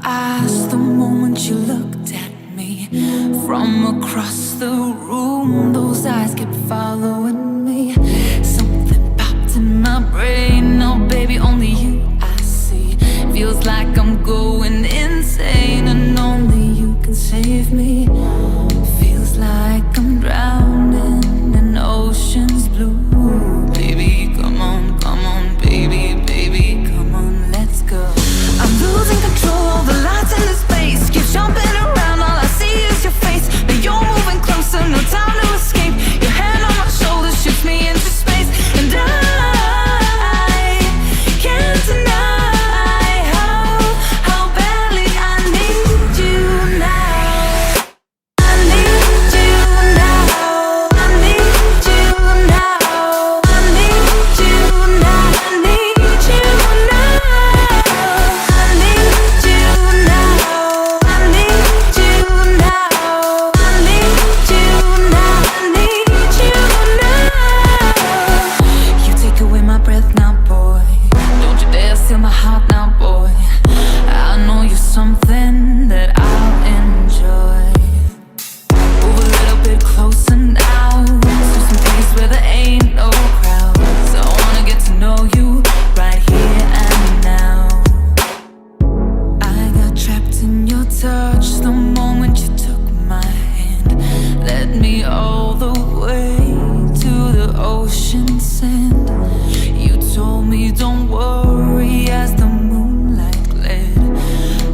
eyes the moment you looked at me. From across the room, those eyes kept following me. Something popped in my brain. Now, baby, only you I see. Feels like I'm going insane, and only you can save me. Feels like I'm drowning in ocean's blue. Baby, come on, baby, baby, come on, let's go. I'm losing control of the lights in this space. Keep jumping around, all I see is your face. But you're moving closer, no time to escape. Your hand on my shoulder shoots me into space, and I can't deny how badly I need you now. I need you now. I need you now. I need you now. I need you now. I need you now. I need you now. I need you now. I need you now. You take away my breath now, boy. Don't you dare steal my heart now, boy. I know you're something that I'll enjoy. Move a little bit closer now, to some place where there ain't no crowds. I wanna get to know you right here and now. I got trapped in your touch the moment you took my hand. Led me all the way to the ocean sand. You told me don't worry as the moonlight gled.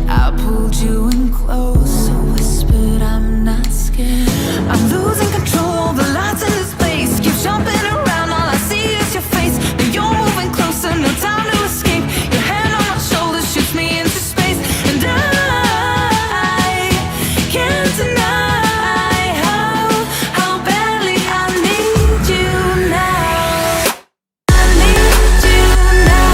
I pulled you in close, whispered I'm not scared. I'm losing control of the lights in this place. Keep jumping around, all I see is your face. But you're moving closer, no time to escape. Your hand on my shoulder shoots me into space, and I can't deny how badly I need you now. I need you now.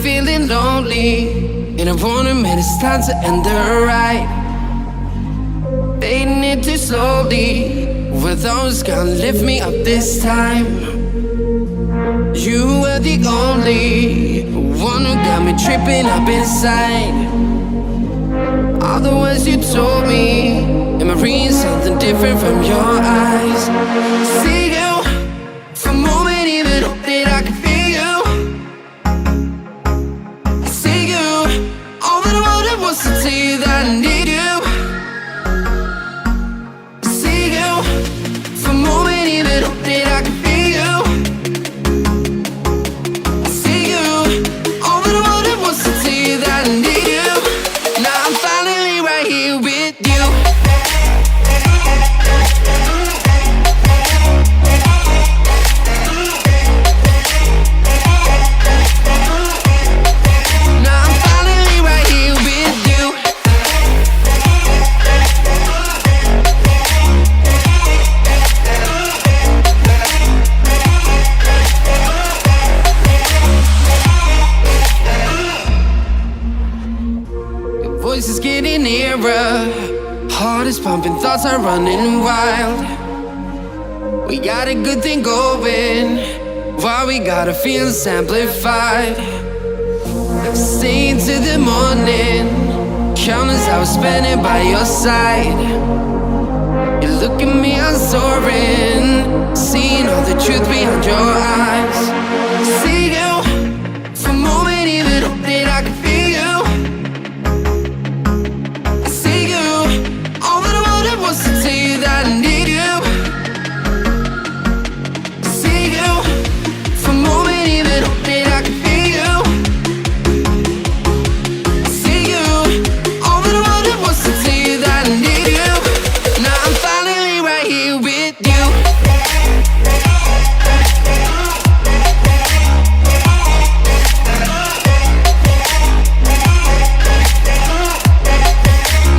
feeling lonely, and I won't admit it's time to end the ride. Fading it too slowly, were those gonna lift me up this time? You were the only one who got me tripping up inside. All the words you told me, am I reading something different from your eyes? See you, for a moment even hope that I can feel you. I see you, all that I wanted was to tell you that I need you. I see you, for a moment even hope that I can feel you. I see you, all that I wanted was to tell you that I need you. Now I'm finally right here with you. Now I'm finally right here with you. Your voice is getting nearer, heart is pumping, thoughts are running wild. We got a good thing going, why we gotta feel amplified. Stay into the morning, countless hours spending by your side. You look at me, I'm soaring, seeing all the truth behind your eyes. See you, for a moment even hope that I can feel you. I see you, all that I wanted was to tell you that I need you. I see you, for a moment even hope that I can feel you. I see you, all that I wanted was to tell you that I need you. Now I'm finally right here with you.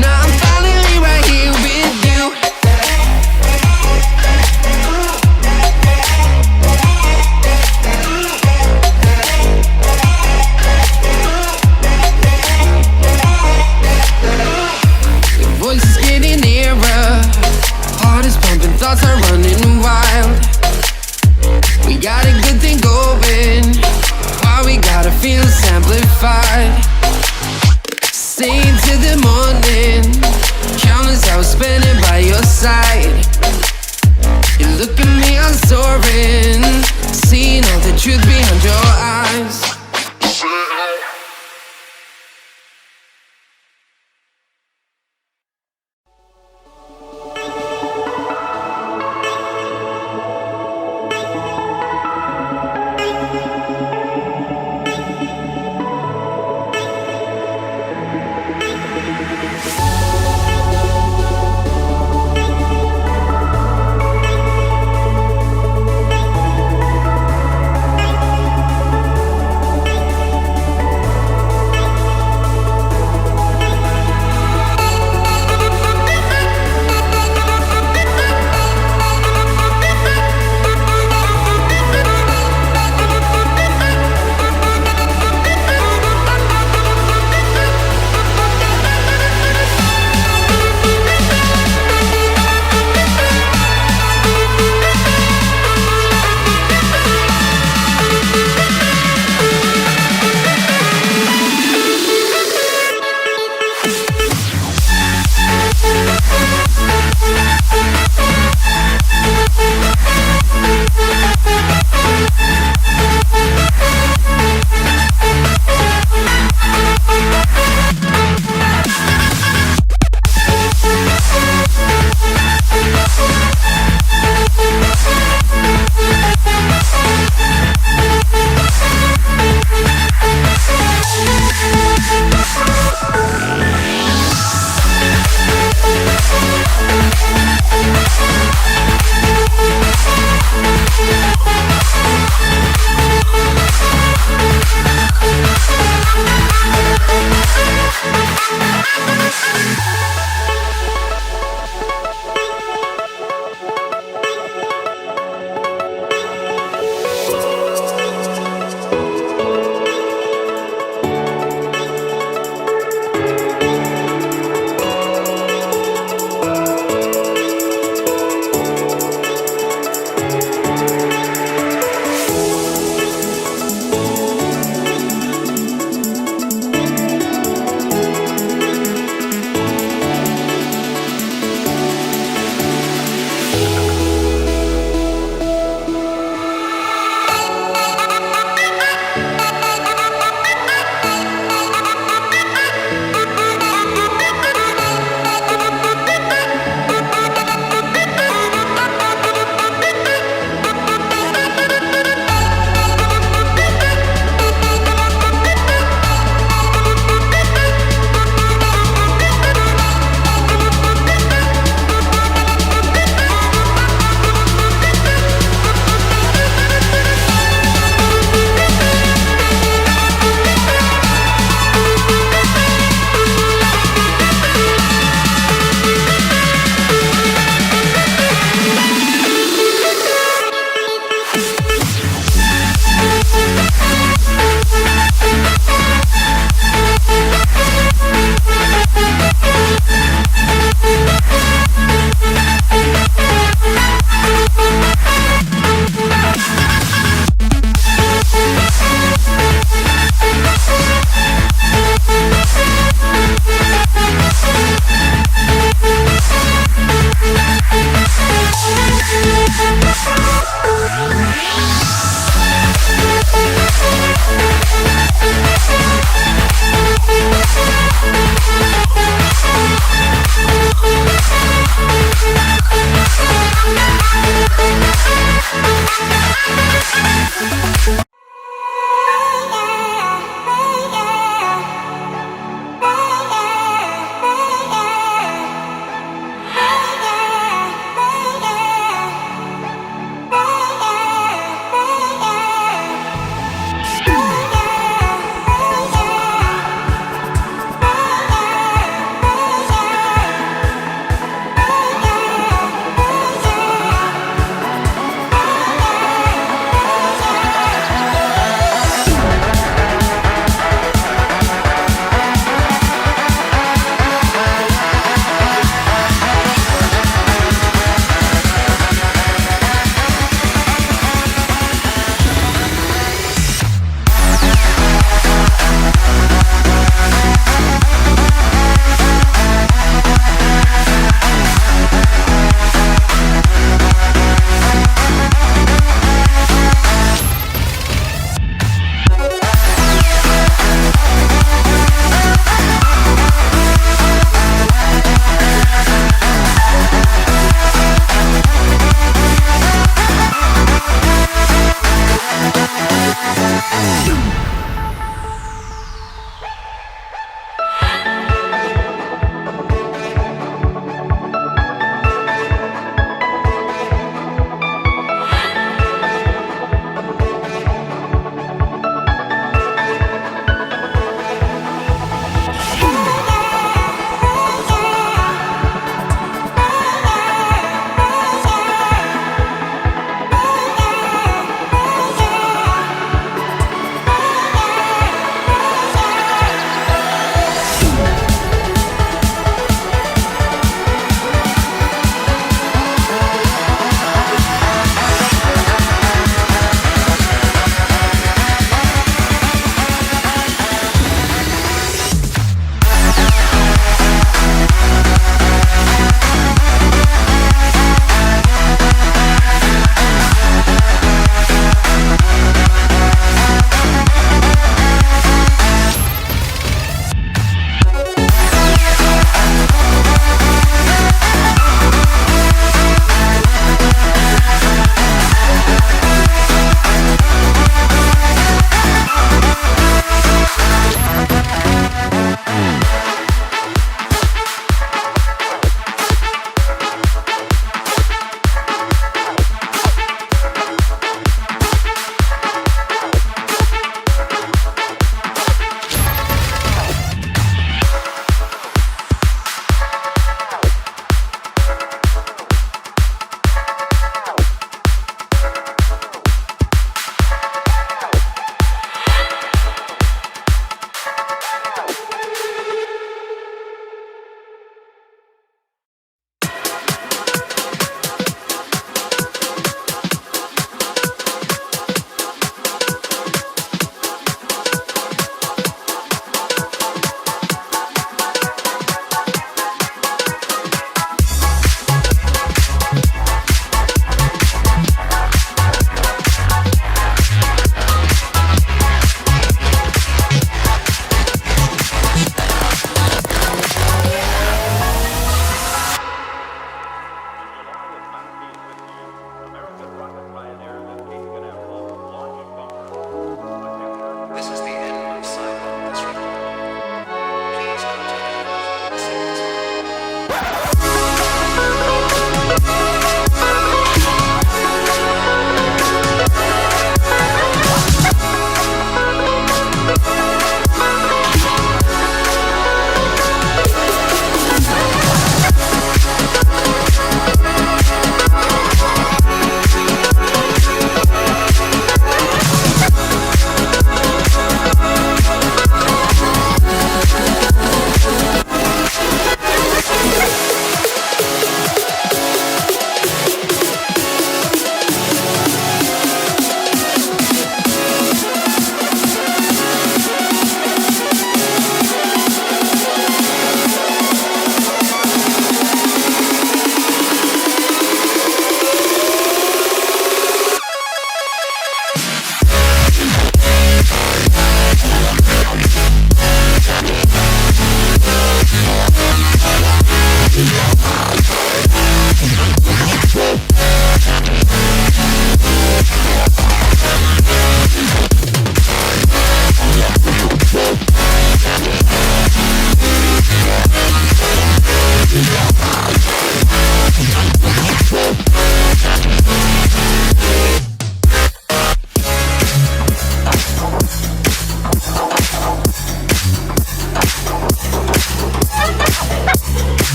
Now I'm finally right here with you. Your voice is getting nearer, heart is pumping, thoughts are running wild. We got a good thing going, why we gotta feel amplified. Stay into the morning, countless hours spending by your side. You look at me, I'm soaring, seeing all the truth behind your eyes.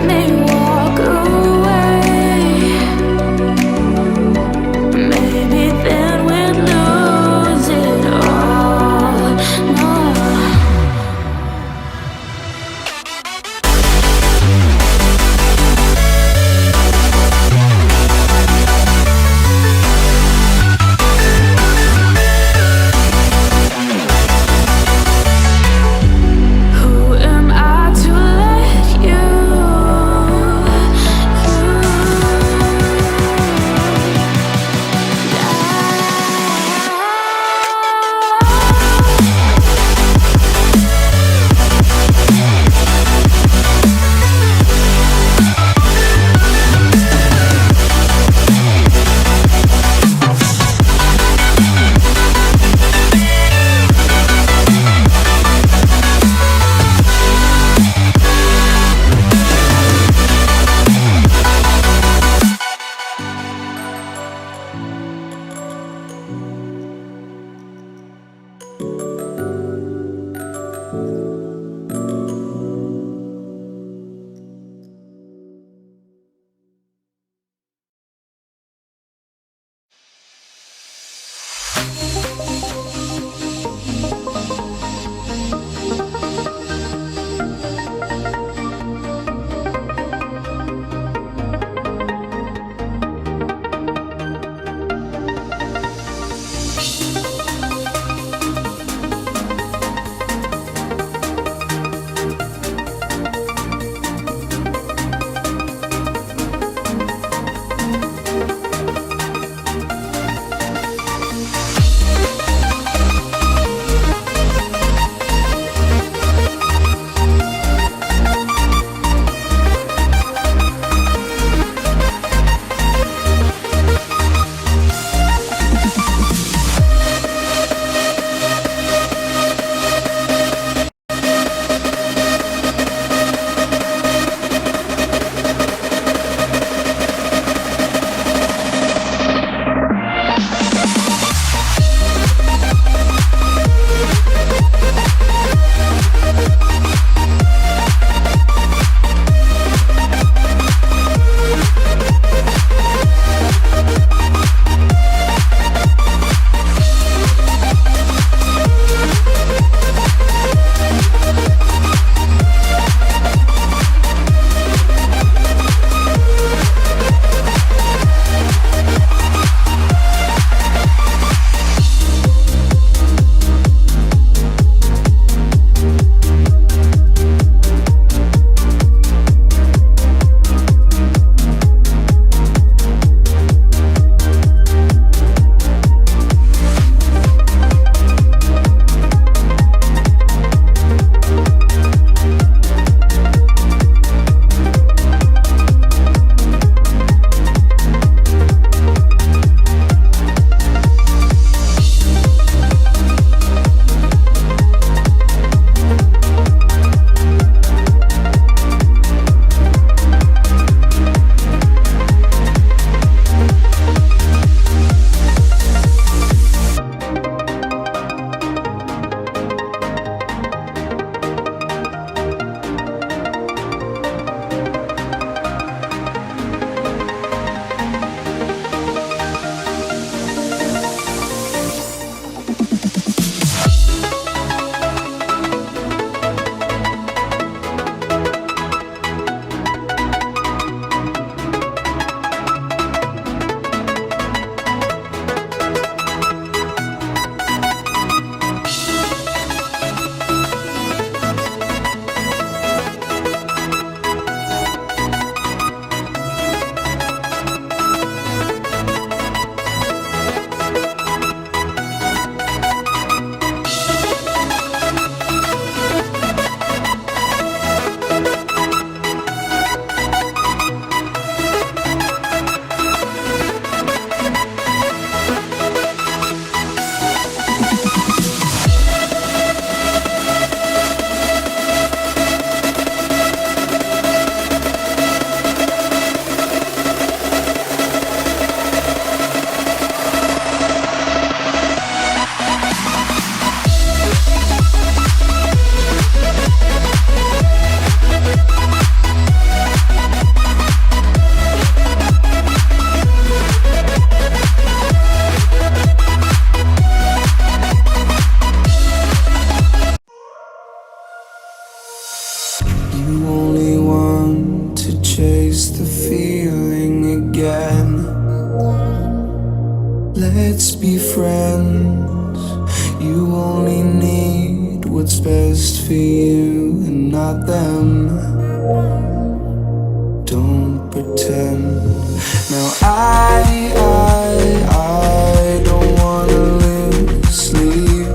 let me walk away. Maybe then we'd lose it all. No. Who am I to let you just be friends. You only need what's best for you and not them. Don't pretend. Now I don't wanna lose sleep,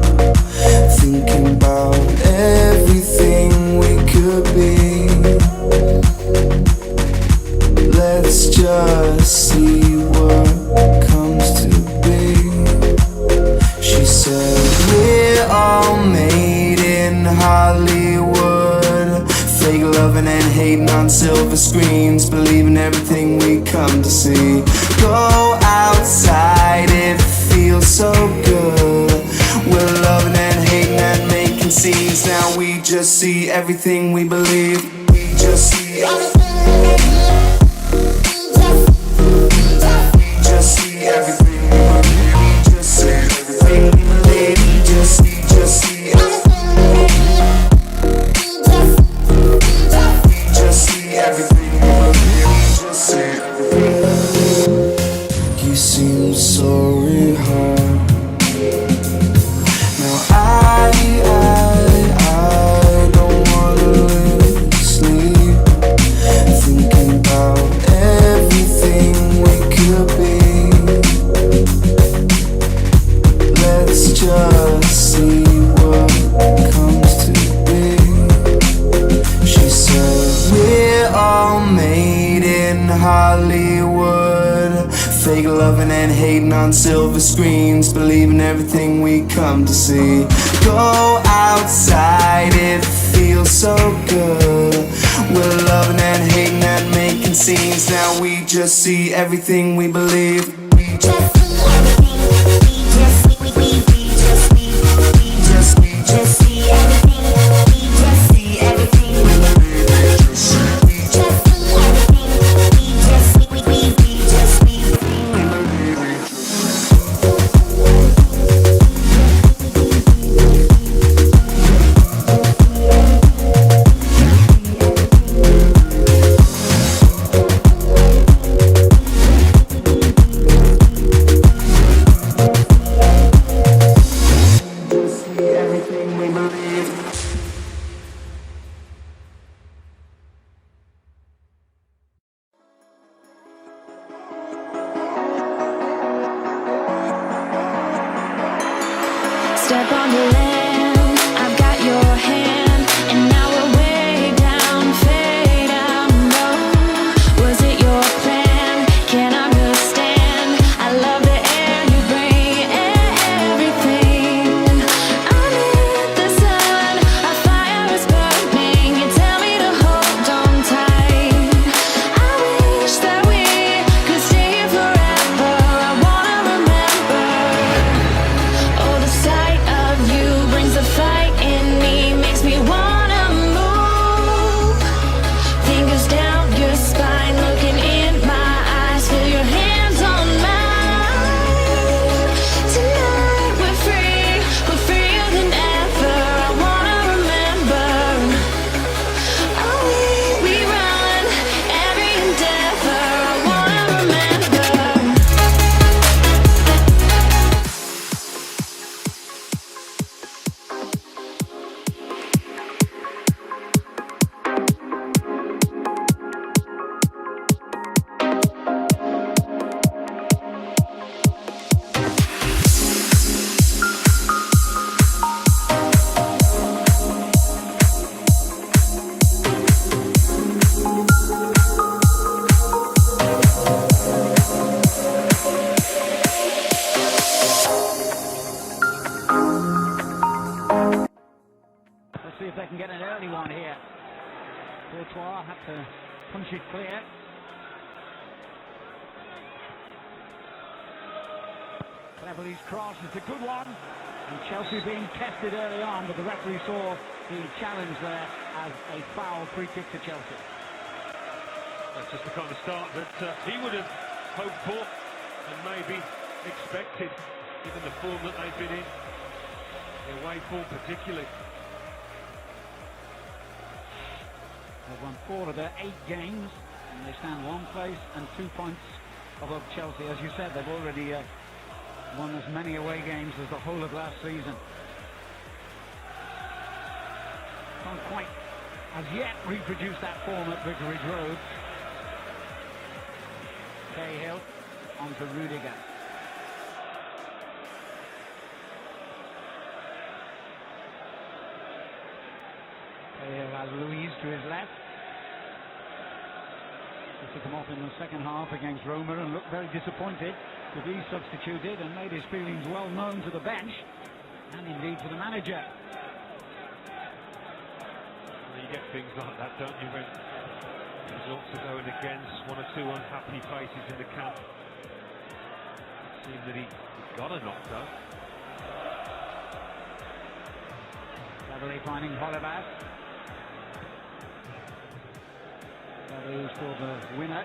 thinking about everything we could be. Let's just see what comes to be. She said we're all made in Hollywood, fake loving and hating on silver screens, believing everything we come to see. Go outside, it feels so good. We're loving and hating and making scenes. Now we just see everything we believe. We just see everything. We just see everything we believe. We just see everything we believe. We just see everything. We just see everything we believe. We just see everything. You seem sorry, hard. Now I don't wanna lose sleep, thinking about everything we could be. Let's just see what comes to be. She said we're all made in Hollywood, fake loving and hating on silver screens, believing everything we come to see. Go outside, it feels so good. We're loving and hating and making scenes. Now we just see everything we believe. We just see everything. We just see everything. We just see everything. We just see everything. We just see everything. We just see. Step on the land, I've got your hand, and now we're way down, fade out low. Was it your plan? Can't understand. I love the air you bring, everything. Amid the sun, our fire is burning. You tell me to hold on tight. I wish that we could stay here forever. I wanna remember. Oh, the sight of you brings the fight in me, makes me wanna move. Fingers down your spine, looking in my eyes, feel your hands on mine. Tonight we're freer than ever. I wanna remember. Oh, we run every endeavor. I wanna remember. Let's see if they can get an early one here. Courtois had to punch it clear. Cleverly's cross is a good one. And Chelsea being tested early on, but the referee saw the challenge there as a foul, free kick to Chelsea. That's just the kind of start that he would have hoped for and maybe expected, given the form that they've been in. The away form particularly. They've won 4 of their 8 games, and they stand 1 place and 2 points above Chelsea. As you said, they've already won as many away games as the whole of last season. Can't quite as yet reproduce that form at Vicarage Road. Cahill onto Rudiger. Cahill has Louise to his left. To come off in the second half against Roma and looked very disappointed to be substituted and made his feelings well known to the bench and indeed to the manager. Well, you get things like that, don't you, when results are going against one or two unhappy faces in the camp. It seemed that he got a knock though. Cleverly finding Holleback. Who scored the winner,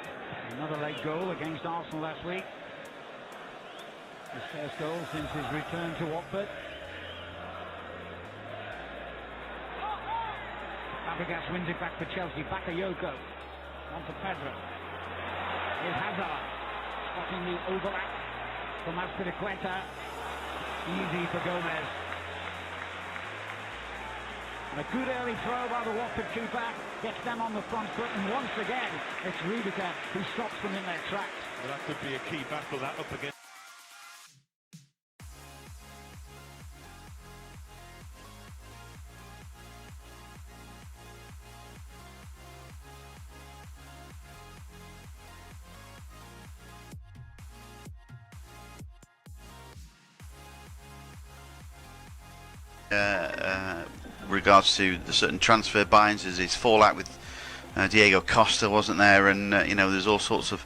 another late goal against Arsenal last week. His first goal since his return to Watford. Fabregas wins it back for Chelsea. Bakayoko on to Pedro. Here's Hazard spotting the overlap from Azpilicueta. Easy for Gomez. And a good early throw by the Watford keeper, gets them on the front foot, and once again it's Rudiger who stops them in their tracks. Well, that could be a key battle, that up against. Regards to the certain transfer buy-ins, as his fallout with Diego Costa wasn't there, and you know, there's all sorts of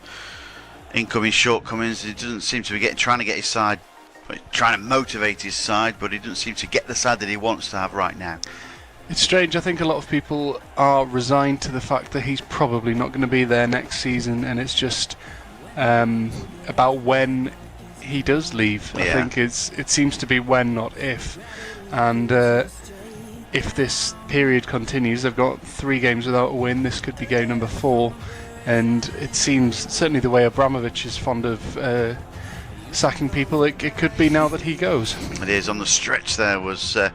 incoming shortcomings. He doesn't seem to be trying to get his side, trying to motivate his side, but he doesn't seem to get the side that he wants to have right now. It's strange. I think a lot of people are resigned to the fact that he's probably not going to be there next season, and it's just about when he does leave. Yeah. I think it seems to be when, not if, and if this period continues, they've got 3 games without a win. This could be game number 4, and it seems, certainly the way Abramovich is fond of sacking people, it could be now that he goes. It is. On the stretch there was the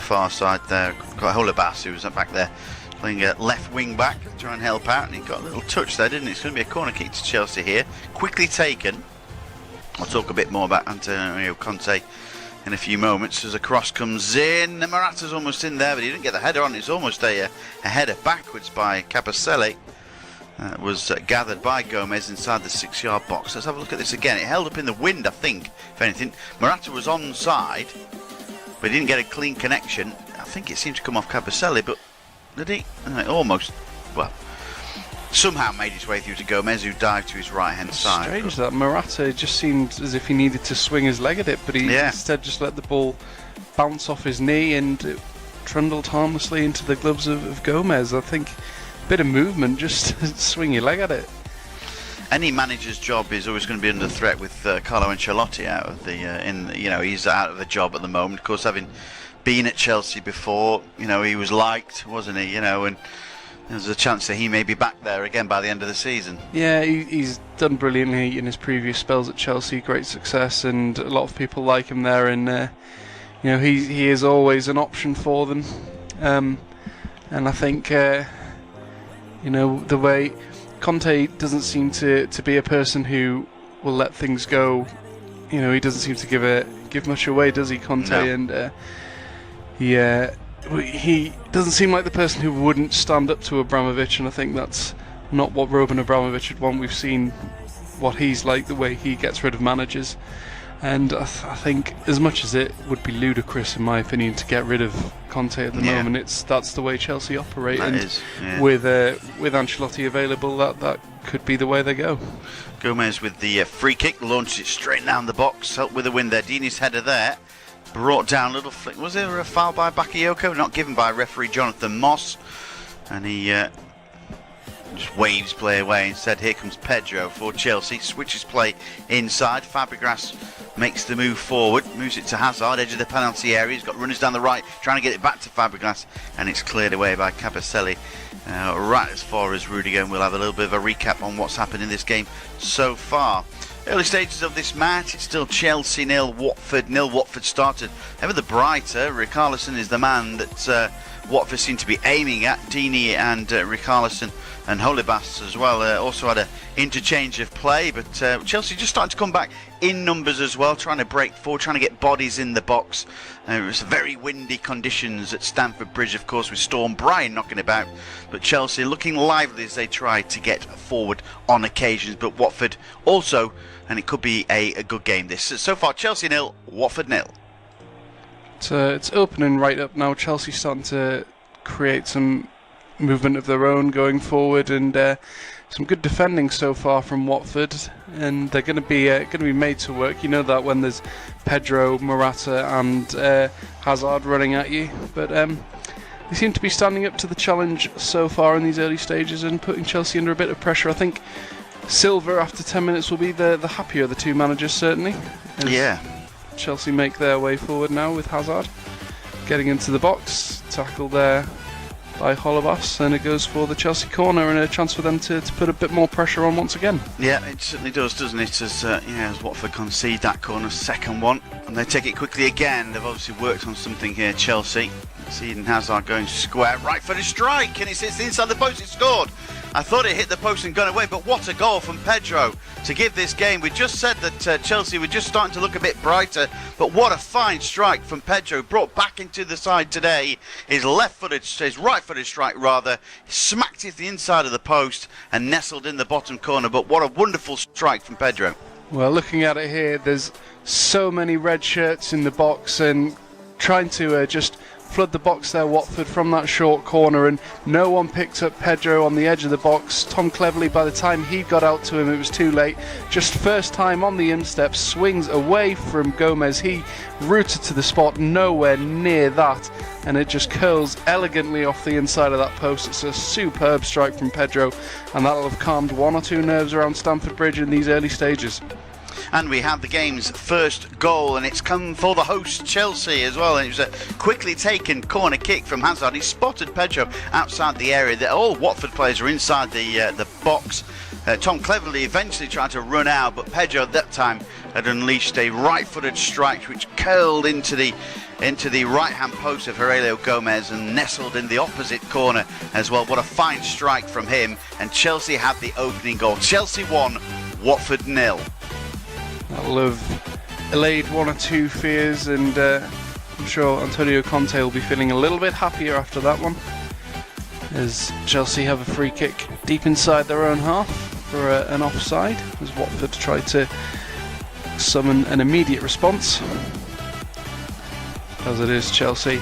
far side there, got Holebas, who was back there playing left wing back to try and help out, and he got a little touch there, didn't he? It's going to be a corner kick to Chelsea here, quickly taken. I'll talk a bit more about Antonio Conte in a few moments as a cross comes in. Morata's almost in there, but he didn't get the header on. It's almost a header backwards by Cabaselli. Was gathered by Gomez inside the 6-yard box. Let's have a look at this again. It held up in the wind, I think, if anything. Morata was onside, but he didn't get a clean connection. I think it seemed to come off Cabaselli, but did he? Almost. Well, somehow made his way through to Gomez, who dived to his right-hand side. Strange that Morata just seemed as if he needed to swing his leg at it, but he instead just let the ball bounce off his knee and it trundled harmlessly into the gloves of Gomez. I think a bit of movement, just swing your leg at it. Any manager's job is always going to be under threat with Carlo Ancelotti out of the he's out of a job at the moment. Of course, having been at Chelsea before, he was liked, wasn't he? And there's a chance that he may be back there again by the end of the season. Yeah, he's done brilliantly in his previous spells at Chelsea. Great success, and a lot of people like him there. And he is always an option for them. And I think the way Conte doesn't seem to be a person who will let things go. He doesn't seem to give much away, does he, Conte? No. And he doesn't seem like the person who wouldn't stand up to Abramovich, and I think that's not what Roman Abramovich would want. We've seen what he's like, the way he gets rid of managers, and I think as much as it would be ludicrous, in my opinion, to get rid of Conte at the moment, that's the way Chelsea operate. That and is, with Ancelotti available, that could be the way they go. Gomez with the free kick, launched it straight down the box, helped with a win there. Dini's header there. Brought down a little flick. Was there a foul by Bakayoko? Not given by referee Jonathan Moss. And he just waves play away. Instead, here comes Pedro for Chelsea. Switches play inside. Fabregas makes the move forward. Moves it to Hazard, edge of the penalty area. He's got runners down the right, trying to get it back to Fabregas. And it's cleared away by Cabaselli. Right as far as Rudiger. And we'll have a little bit of a recap on what's happened in this game so far. Early stages of this match, it's still Chelsea 0, Watford 0. Watford started ever the brighter. Richarlison is the man that Watford seem to be aiming at. Deeney and Richarlison and Holebas as well also had an interchange of play, but Chelsea just starting to come back in numbers as well, trying to break forward, trying to get bodies in the box. It was very windy conditions at Stamford Bridge, of course, with Storm Brian knocking about, but Chelsea looking lively as they tried to get forward on occasions. But Watford also, and it could be a good game this. So far, Chelsea 0, Watford 0. It's opening right up now. Chelsea starting to create some movement of their own going forward, and some good defending so far from Watford, and they're going to be made to work. You know that when there's Pedro, Morata, and Hazard running at you, but they seem to be standing up to the challenge so far in these early stages and putting Chelsea under a bit of pressure. I think Silva after 10 minutes will be the happier of the two managers, certainly. Yeah. Chelsea make their way forward now with Hazard getting into the box, tackle there by Holebas, and it goes for the Chelsea corner and a chance for them to put a bit more pressure on once again. Yeah, it certainly does, doesn't it, as Watford concede that corner, second one, and they take it quickly again. They've obviously worked on something here, Chelsea. Eden Hazard going square, right for the strike, and it sits inside the post. It scored. I thought it hit the post and gone away, but what a goal from Pedro to give this game. We just said that Chelsea were just starting to look a bit brighter, but what a fine strike from Pedro, brought back into the side today. His right-footed strike rather, smacked it the inside of the post and nestled in the bottom corner, but what a wonderful strike from Pedro. Well, looking at it here, there's so many red shirts in the box, and trying to just flood the box there, Watford, from that short corner, and no one picked up Pedro on the edge of the box. Tom Cleverley, by the time he got out to him, it was too late. Just first time on the instep, swings away from Gomez. He rooted to the spot, nowhere near that, and it just curls elegantly off the inside of that post. It's a superb strike from Pedro, and that'll have calmed one or two nerves around Stamford Bridge in these early stages. And we have the game's first goal, and it's come for the host Chelsea as well. And it was a quickly taken corner kick from Hazard. He spotted Pedro outside the area. All Watford players are inside the box. Tom Cleverley eventually tried to run out, but Pedro at that time had unleashed a right-footed strike which curled into the right-hand post of Aurelio Gomez and nestled in the opposite corner as well. What a fine strike from him, and Chelsea had the opening goal. Chelsea 1, Watford 0. That'll have allayed one or two fears, and I'm sure Antonio Conte will be feeling a little bit happier after that one, as Chelsea have a free kick deep inside their own half for an offside, as Watford tried to summon an immediate response. As it is, Chelsea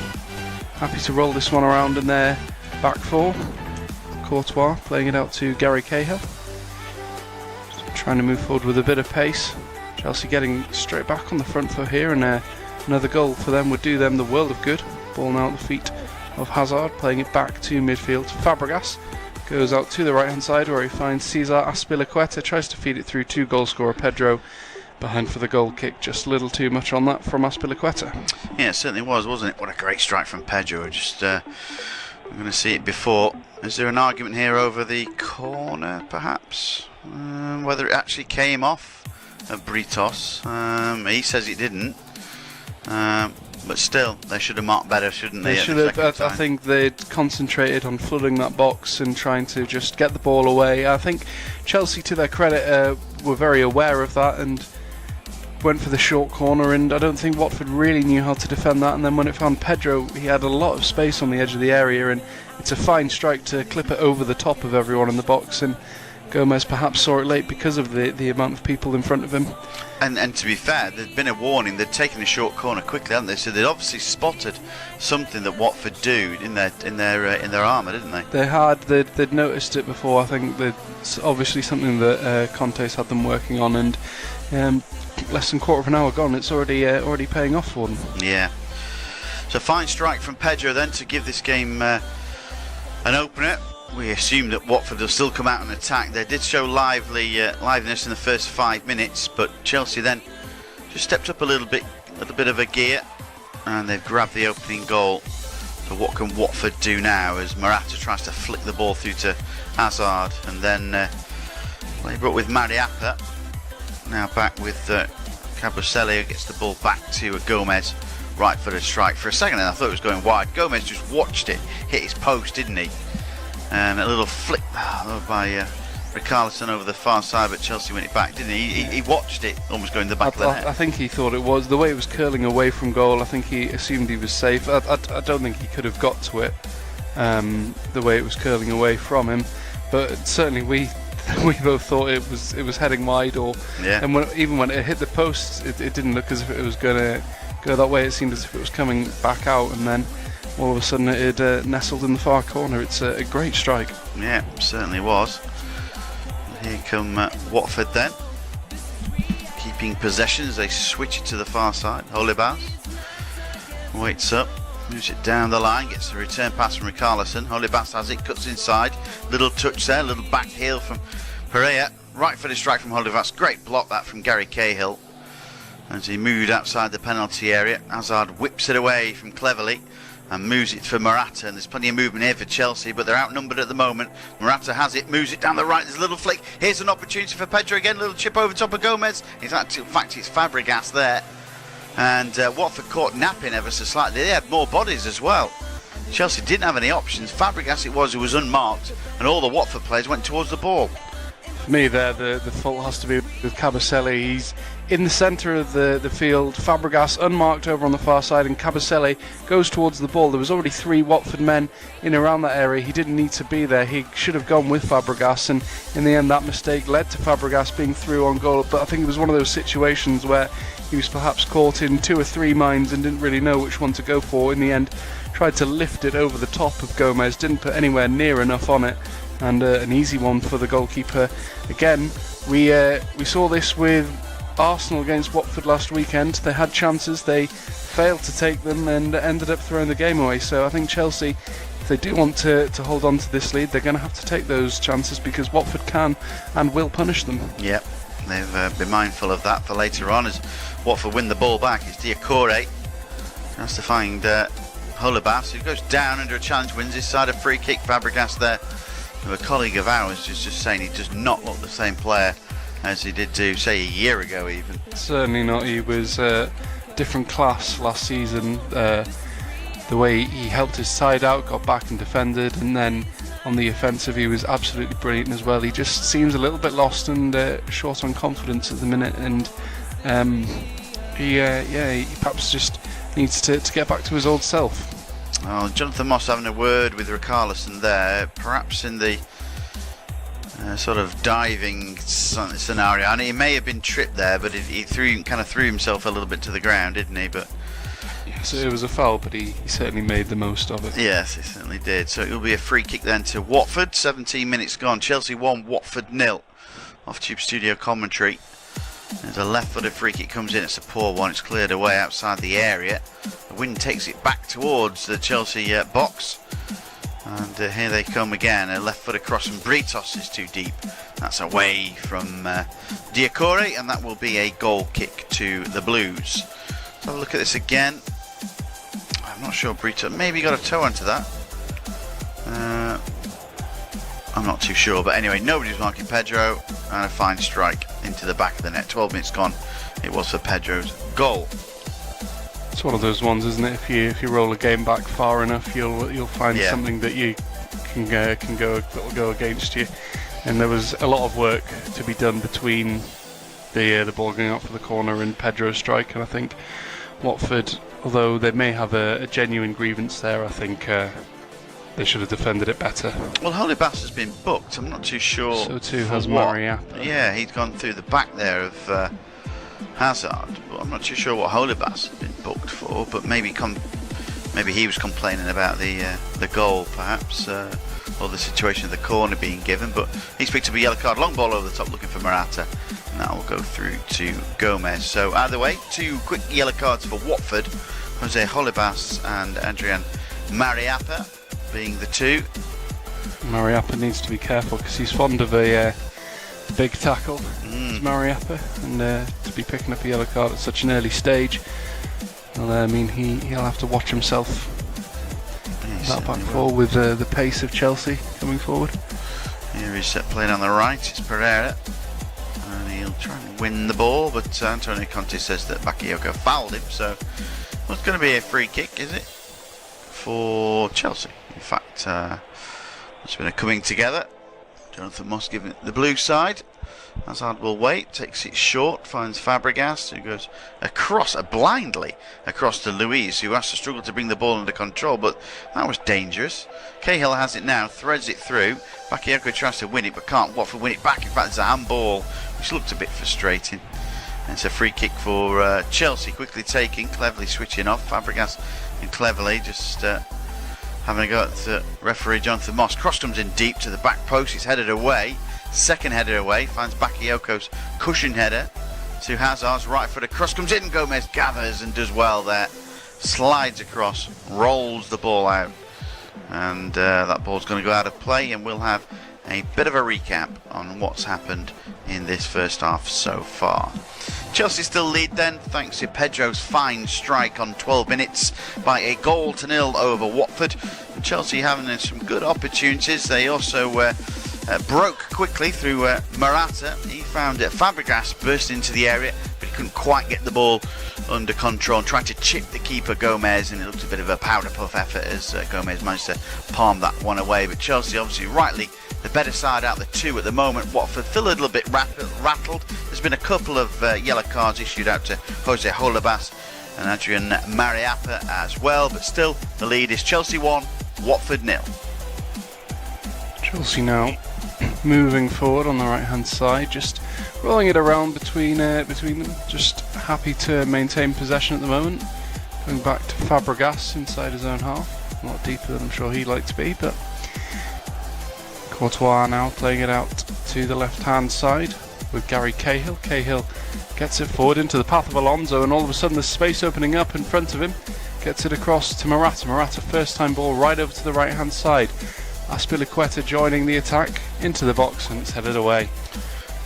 happy to roll this one around in their back four. Courtois playing it out to Gary Cahill, trying to move forward with a bit of pace. Chelsea getting straight back on the front foot here, and another goal for them would do them the world of good. Ball now at the feet of Hazard, playing it back to midfield. Fabregas goes out to the right hand side where he finds Cesar Azpilicueta, tries to feed it through to goal scorer Pedro. Behind for the goal kick, just a little too much on that from Azpilicueta. Yeah, it certainly was, wasn't it? What a great strike from Pedro. Just we're going to see it before. Is there an argument here over the corner, perhaps? Whether it actually came off of Britos. He says it didn't. But still, they should have marked better, shouldn't they? They should have. I think they'd concentrated on flooding that box and trying to just get the ball away. I think Chelsea, to their credit, were very aware of that and went for the short corner, and I don't think Watford really knew how to defend that. And then when it found Pedro, he had a lot of space on the edge of the area, and it's a fine strike to clip it over the top of everyone in the box, and Gomez perhaps saw it late because of the amount of people in front of him. And to be fair, there'd been a warning. They'd taken a short corner quickly, hadn't they? So they'd obviously spotted something that Watford do in their armour, didn't they? They had. They'd noticed it before. I think it's obviously something that Conte's had them working on, and less than a quarter of an hour gone, it's already paying off for them. Yeah. So fine strike from Pedro then to give this game an opener. We assume that Watford will still come out and attack. They did show liveliness in the first 5 minutes, but Chelsea then just stepped up a little bit of a gear, and they've grabbed the opening goal. So what can Watford do now as Morata tries to flick the ball through to Hazard, and then they brought with Mariappa. now back with Cabuselli, who gets the ball back to Gomez, right-footed strike. For a second I thought it was going wide. Gomez just watched it hit his post, didn't he? And a little flick by Richarlison over the far side, but Chelsea went it back, didn't he? He watched it almost going in the back of the net. I think he thought it was. The way it was curling away from goal, I think he assumed he was safe. I don't think he could have got to it the way it was curling away from him. But certainly we both thought it was heading wide, and even when it hit the post, it didn't look as if it was going to go that way. It seemed as if it was coming back out, and then all of a sudden it had nestled in the far corner. It's a great strike. Yeah, certainly was. Here come Watford then, keeping possession as they switch it to the far side. Holebas waits up, moves it down the line, gets the return pass from Richarlison. Holebas has it, cuts inside, little touch there, little back heel from Pereira, right footed strike from Holebas. Great block that from Gary Cahill as he moved outside the penalty area. Hazard whips it away from Cleverley and moves it for Morata, and there's plenty of movement here for Chelsea, but they're outnumbered at the moment. Morata has it, moves it down the right, there's a little flick, here's an opportunity for Pedro again, little chip over top of Gomez. In fact, it's Fabregas there, and Watford caught napping ever so slightly. They had more bodies as well. Chelsea didn't have any options. Fabregas it was who was unmarked, and all the Watford players went towards the ball. For me there, the fault has to be with Cabuselli. He's in the centre of the field, Fabregas unmarked over on the far side, and Cabuselli goes towards the ball. There was already 3 Watford men in around that area. He didn't need to be there. He should have gone with Fabregas, and in the end that mistake led to Fabregas being through on goal. But I think it was one of those situations where he was perhaps caught in 2 or 3 minds and didn't really know which one to go for. In the end, tried to lift it over the top of Gomez, didn't put anywhere near enough on it, and an easy one for the goalkeeper. Again, we saw this with Arsenal against Watford last weekend. They had chances, they failed to take them, and ended up throwing the game away. So I think Chelsea, if they do want to hold on to this lead, they're going to have to take those chances, because Watford can and will punish them. Yep, they've been mindful of that for later on as Watford win the ball back. It's Diacore has to find Holebas, who goes down under a challenge, wins his side. A free kick. Fabregas there, who a colleague of ours is just saying he does not look the same player as he did do, say, a year ago even. Certainly not. He was different class last season. The way he helped his side out, got back and defended, and then on the offensive he was absolutely brilliant as well. He just seems a little bit lost and short on confidence at the minute, and he perhaps just needs to get back to his old self. Well, Jonathan Moss having a word with Richarlison there, perhaps in the sort of diving scenario, and he may have been tripped there, but he threw himself a little bit to the ground, didn't he? But yes, it was a foul, but he certainly made the most of it. Yes, he certainly did. So it'll be a free kick then to Watford. 17 minutes gone. Chelsea 1, Watford 0. Off Tube Studio commentary. There's a left-footed free kick, comes in. It's a poor one. It's cleared away outside the area. The wind takes it back towards the Chelsea box. And here they come again. A left-footed cross from Britos is too deep. That's away from Diacore, and that will be a goal kick to the Blues. Let's have a look at this again. I'm not sure Britos maybe got a toe onto that. I'm not too sure, but anyway, nobody's marking Pedro, and a fine strike into the back of the net. 12 minutes gone. It was for Pedro's goal. It's one of those ones, isn't it? If you roll a game back far enough, you'll find something that you can go against you. And there was a lot of work to be done between the ball going out for the corner and Pedro's strike. And I think Watford, although they may have a genuine grievance there, I think they should have defended it better. Well, Holebas has been booked. I'm not too sure. So too has Mariappa. Yeah, he's gone through the back there of Hazard, but I'm not too sure what Holebas has been booked for. But maybe he was complaining about the goal, perhaps, or the situation of the corner being given. But he's picked up a yellow card. Long ball over the top, looking for Morata, and that will go through to Gomez. So either way, 2 quick yellow cards for Watford. Jose Holebas and Adrian Mariappa being the 2. Mariappa needs to be careful because he's fond of a big tackle. Mariappa, and to be picking up a yellow card at such an early stage, well, I mean he'll have to watch himself. That back four with the pace of Chelsea coming forward. Here he's playing on the right. It's Pereira, and he'll try and win the ball, but Antonio Conte says that Bakayoko fouled him, so it's going to be a free kick, is it, for Chelsea? In fact, it's been a coming together. Jonathan Moss giving it the blue side. Hazard will wait, takes it short, finds Fabregas, who goes blindly across to Luiz, who has to struggle to bring the ball under control, but that was dangerous. Cahill has it now, threads it through. Bakayoko tries to win it, but can't Watford win it back. In fact, it's a handball, which looked a bit frustrating. And it's a free kick for Chelsea, quickly taking, cleverly switching off. Fabregas and cleverly just having a go at the referee Jonathan Moss. Cross comes in deep to the back post, it's headed away. Second header away, finds Bakayoko's cushion header to Hazard's right foot. A cross comes in, Gomez gathers and does well there. Slides across, rolls the ball out. And that ball's going to go out of play, and we'll have a bit of a recap on what's happened in this first half so far. Chelsea still lead then, thanks to Pedro's fine strike on 12 minutes by a 1-0 over Watford. And Chelsea having some good opportunities. They also broke quickly through Morata. He found Fabregas burst into the area, but he couldn't quite get the ball under control and tried to chip the keeper Gomez, and it looked a bit of a powder puff effort as Gomez managed to palm that one away. But Chelsea obviously rightly the better side out of the two at the moment. Watford feel a little bit rattled. There's been a couple of yellow cards issued out to Jose Holebas and Adrian Mariappa as well, but still the lead is Chelsea 1, Watford 0. Chelsea now moving forward on the right hand side, just rolling it around between them, just happy to maintain possession at the moment. Going back to Fabregas inside his own half, a lot deeper than I'm sure he'd like to be, but Courtois now playing it out to the left hand side with Gary Cahill. Cahill gets it forward into the path of Alonso, and all of a sudden there's space opening up in front of him. Gets it across to Morata. Morata first time ball right over to the right hand side. Aspilicueta joining the attack into the box, and it's headed away.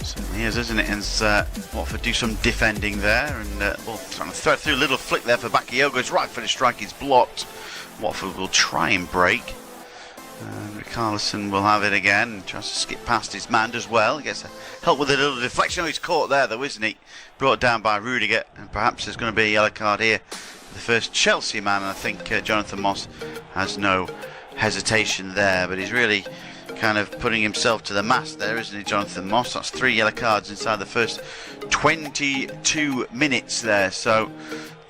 Certainly is, isn't it? And Watford do some defending there, and trying to thread through a little flick there for Bakayoko. His right footed strike is blocked. Watford will try and break. Richarlison will have it again and tries to skip past his man as well. He gets help with a little deflection. Oh, he's caught there though, isn't he? Brought down by Rudiger, and perhaps there's going to be a yellow card here. The first Chelsea man, and I think Jonathan Moss has no hesitation there, but he's really kind of putting himself to the mast there, isn't he, Jonathan Moss? That's 3 yellow cards inside the first 22 minutes there. So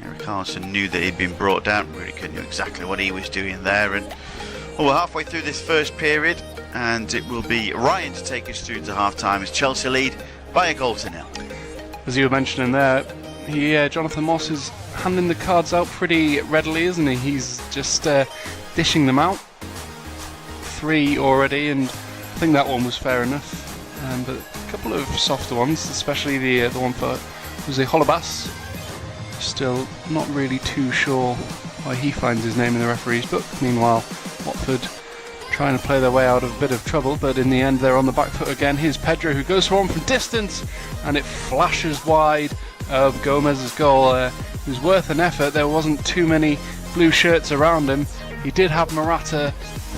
Richarlison knew that he'd been brought down. Rudiger knew exactly what he was doing there, and we're halfway through this first period, and it will be Ryan to take us through to half-time as Chelsea lead by a 1-0. As you were mentioning there, Jonathan Moss is handing the cards out pretty readily, isn't he? He's just dishing them out. 3 already, and I think that one was fair enough. But a couple of softer ones, especially the one for Jose Holebas. Still not really too sure why he finds his name in the referee's book. Meanwhile, Watford trying to play their way out of a bit of trouble, but in the end they're on the back foot again. Here's Pedro, who goes for one from distance, and it flashes wide of Gomez's goal. It was worth an effort. There wasn't too many blue shirts around him. He did have Morata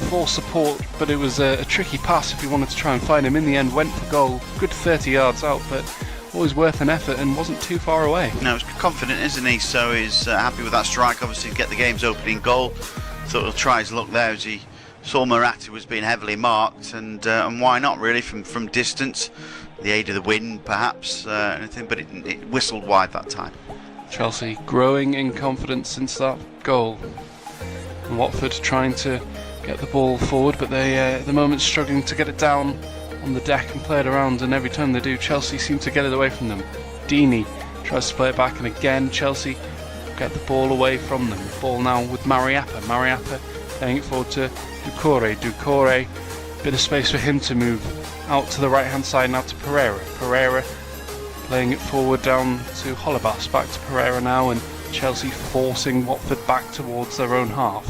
for support, but it was a tricky pass if he wanted to try and find him. In the end went for goal, good 30 yards out, but always worth an effort and wasn't too far away. No, he's confident, isn't he? So he's happy with that strike, obviously, to get the game's opening goal. Thought he'll try his luck there as he saw Morata was being heavily marked, and why not really from distance, the aid of the wind perhaps, anything, but it whistled wide that time. Chelsea growing in confidence since that goal, and Watford trying to get the ball forward, but they at the moment struggling to get it down on the deck and play it around, and every time they do, Chelsea seem to get it away from them. Deeney tries to play it back, and again Chelsea get the ball away from them. The ball now with Mariappa playing it forward to Doucouré, bit of space for him to move out to the right hand side now to Pereira playing it forward down to Holebas, back to Pereira now, and Chelsea forcing Watford back towards their own half.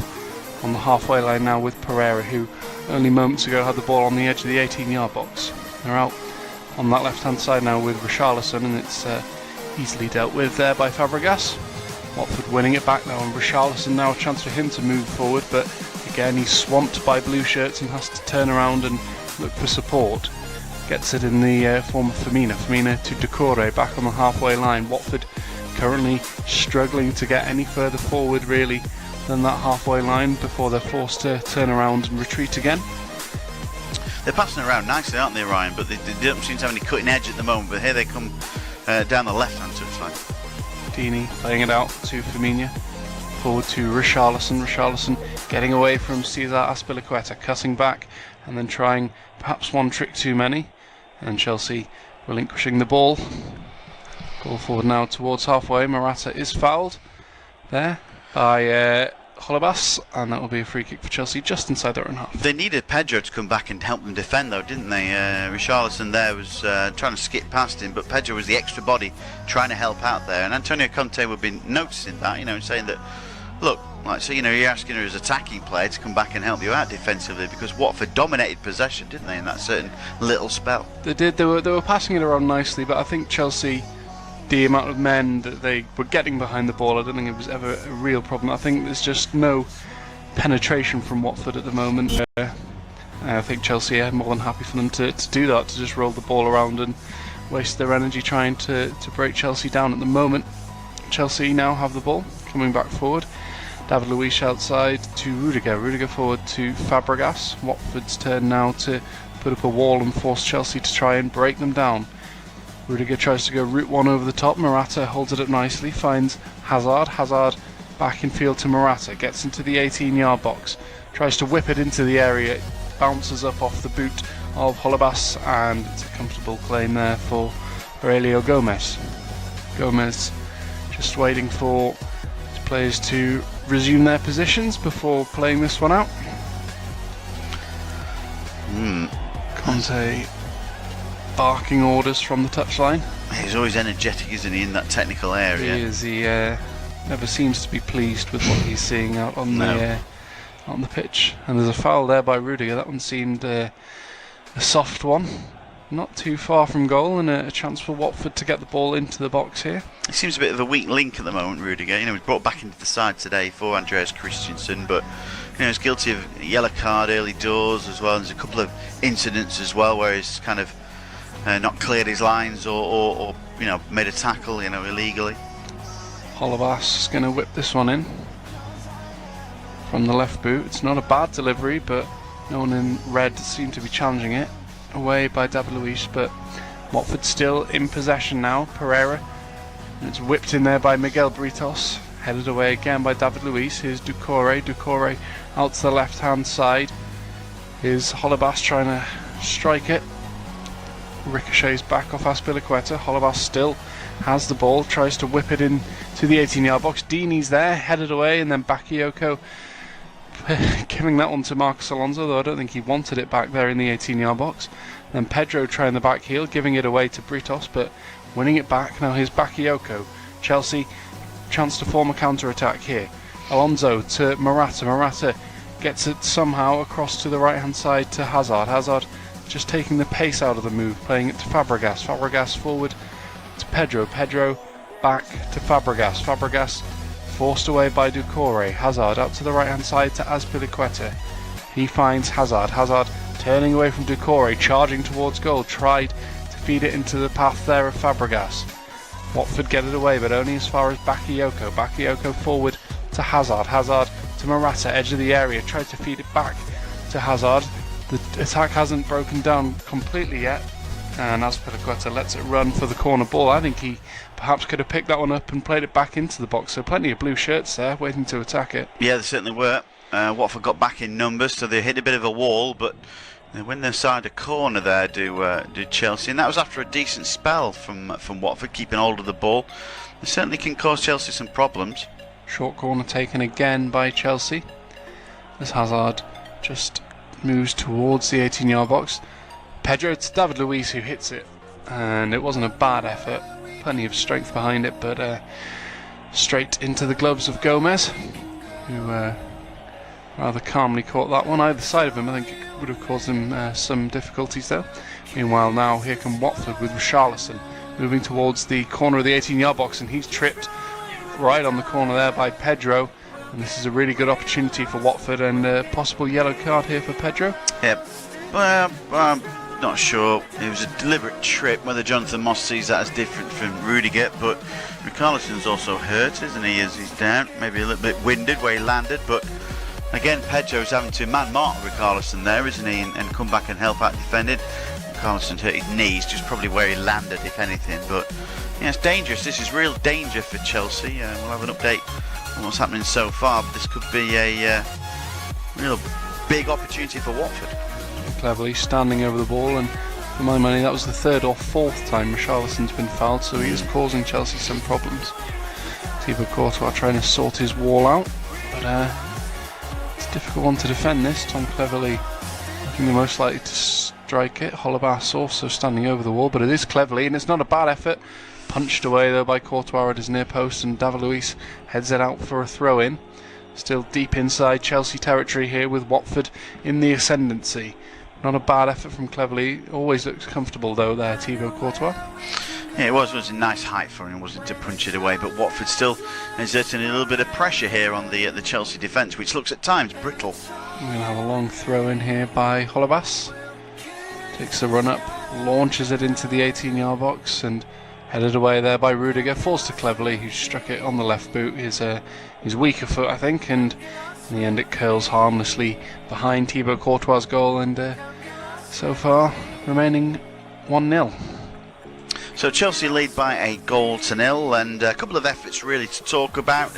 On the halfway line now with Pereira, who only moments ago had the ball on the edge of the 18-yard box. They're out on that left hand side now with Richarlison, and it's easily dealt with there by Fabregas. Watford winning it back now, and Richarlison now a chance for him to move forward, but again he's swamped by blue shirts and has to turn around and look for support. Gets it in the form of Firmino. Firmino to Decore, back on the halfway line. Watford currently struggling to get any further forward really than that halfway line before they're forced to turn around and retreat again. They're passing around nicely, aren't they, Ryan? But they don't seem to have any cutting edge at the moment. But here they come down the left-hand touchline. Deeney playing it out to Firmino. Forward to Richarlison. Richarlison getting away from Cesar Azpilicueta, cutting back and then trying perhaps one trick too many. And Chelsea relinquishing the ball. Ball forward now towards halfway. Morata is fouled there by Holebas, and that will be a free kick for Chelsea just inside their own half. They needed Pedro to come back and help them defend though, didn't they? Richarlison there was trying to skip past him, but Pedro was the extra body trying to help out there, and Antonio Conte would be noticing that, and saying that, look, like, so you're asking her as attacking player to come back and help you out defensively, because Watford dominated possession, didn't they, in that certain little spell? They did. They were passing it around nicely, but I think Chelsea, the amount of men that they were getting behind the ball, I don't think it was ever a real problem. I think there's just no penetration from Watford at the moment. I think Chelsea are more than happy for them to do that, to just roll the ball around and waste their energy trying to break Chelsea down at the moment. Chelsea now have the ball, coming back forward. David Luiz outside to Rudiger. Rudiger forward to Fabregas. Watford's turn now to put up a wall and force Chelsea to try and break them down. Rudiger tries to go route one over the top. Morata holds it up nicely, finds Hazard. Hazard back in field to Morata, gets into the 18-yard box, tries to whip it into the area, it bounces up off the boot of Holebas, and it's a comfortable claim there for Aurelio Gomez. Gomez just waiting for his players to resume their positions before playing this one out. Conte barking orders from the touchline. He's always energetic, isn't he, in that technical area? He is. He never seems to be pleased with what he's seeing out on the pitch. And there's a foul there by Rudiger. That one seemed a soft one. Not too far from goal, and a chance for Watford to get the ball into the box here. He seems a bit of a weak link at the moment, Rudiger. He's brought back into the side today for Andreas Christensen, but he's guilty of a yellow card early doors as well. There's a couple of incidents as well where he's kind of not cleared his lines or made a tackle illegally. Holebas is going to whip this one in from the left boot. It's not a bad delivery, but no one in red seemed to be challenging it. Away by David Luiz, but Watford still in possession now. Pereira, and it's whipped in there by Miguel Britos, headed away again by David Luiz. Here's Decore out to the left hand side. Here's Holebas trying to strike it, ricochets back off Azpilicueta. Holebas still has the ball, tries to whip it in to the 18-yard box. Deeney's there, headed away, and then Bakayoko giving that one to Marcos Alonso, though I don't think he wanted it back there in the 18-yard box. Then Pedro trying the back heel, giving it away to Britos, but winning it back. Now here's Bakayoko. Chelsea, chance to form a counter-attack here. Alonso to Morata. Morata gets it somehow across to the right-hand side to Hazard. Hazard just taking the pace out of the move, playing it to Fabregas. Fabregas forward to Pedro. Pedro back to Fabregas. Fabregas forced away by Decore. Hazard out to the right hand side to Azpilicueta. He finds Hazard. Hazard turning away from Decore, charging towards goal, tried to feed it into the path there of Fabregas. Watford get it away, but only as far as Bakayoko. Bakayoko forward to Hazard. Hazard to Morata, edge of the area, tried to feed it back to Hazard. The attack hasn't broken down completely yet, and Azpilicueta lets it run for the corner ball. I think he perhaps could have picked that one up and played it back into the box, so plenty of blue shirts there waiting to attack it. Yeah, they certainly were. Watford got back in numbers, so they hit a bit of a wall, but they win their side a corner there, do Chelsea, and that was after a decent spell from Watford, keeping hold of the ball. They certainly can cause Chelsea some problems. Short corner taken again by Chelsea as Hazard just moves towards the 18-yard box. Pedro to David Luiz, who hits it, and it wasn't a bad effort, plenty of strength behind it, but straight into the gloves of Gomez, who rather calmly caught that one. Either side of him, I think it would have caused him some difficulties there. Meanwhile, now here come Watford with Richarlison moving towards the corner of the 18-yard box, and he's tripped right on the corner there by Pedro, and this is a really good opportunity for Watford, and a possible yellow card here for Pedro. Yeah, not sure. It was a deliberate trip. Whether Jonathan Moss sees that as different from Rudiger, but Richarlison's also hurt, isn't he, as he's down. Maybe a little bit winded where he landed, but again, Pedro's having to man-mark Richarlison there, isn't he, and come back and help out defending. Richarlison's hurt his knees, just probably where he landed, if anything, but yeah, it's dangerous. This is real danger for Chelsea. We'll have an update on what's happening so far, but this could be a real big opportunity for Watford. Cleverly standing over the ball, and for my money that was the third or fourth time Richarlison's been fouled, so he is causing Chelsea some problems. Thibaut Courtois trying to sort his wall out, but it's a difficult one to defend this. Tom Cleverly looking the most likely to strike it. Holebas also standing over the wall, but it is Cleverly, and it's not a bad effort. Punched away though by Courtois at his near post, and David Luiz heads it out for a throw in. Still deep inside Chelsea territory here with Watford in the ascendancy. Not a bad effort from Cleverly. Always looks comfortable though there, Thibaut Courtois. Yeah, it was a nice height for him, wasn't it, to punch it away, but Watford still exerting a little bit of pressure here on the Chelsea defence, which looks at times brittle. We're going to have a long throw in here by Holebas. Takes the run up, launches it into the 18-yard box, and headed away there by Rudiger. Falls to Cleverly, who struck it on the left boot, his weaker foot I think, and in the end it curls harmlessly behind Thibaut Courtois' goal, and so far remaining 1-0. So Chelsea lead by a goal to nil, and a couple of efforts really to talk about.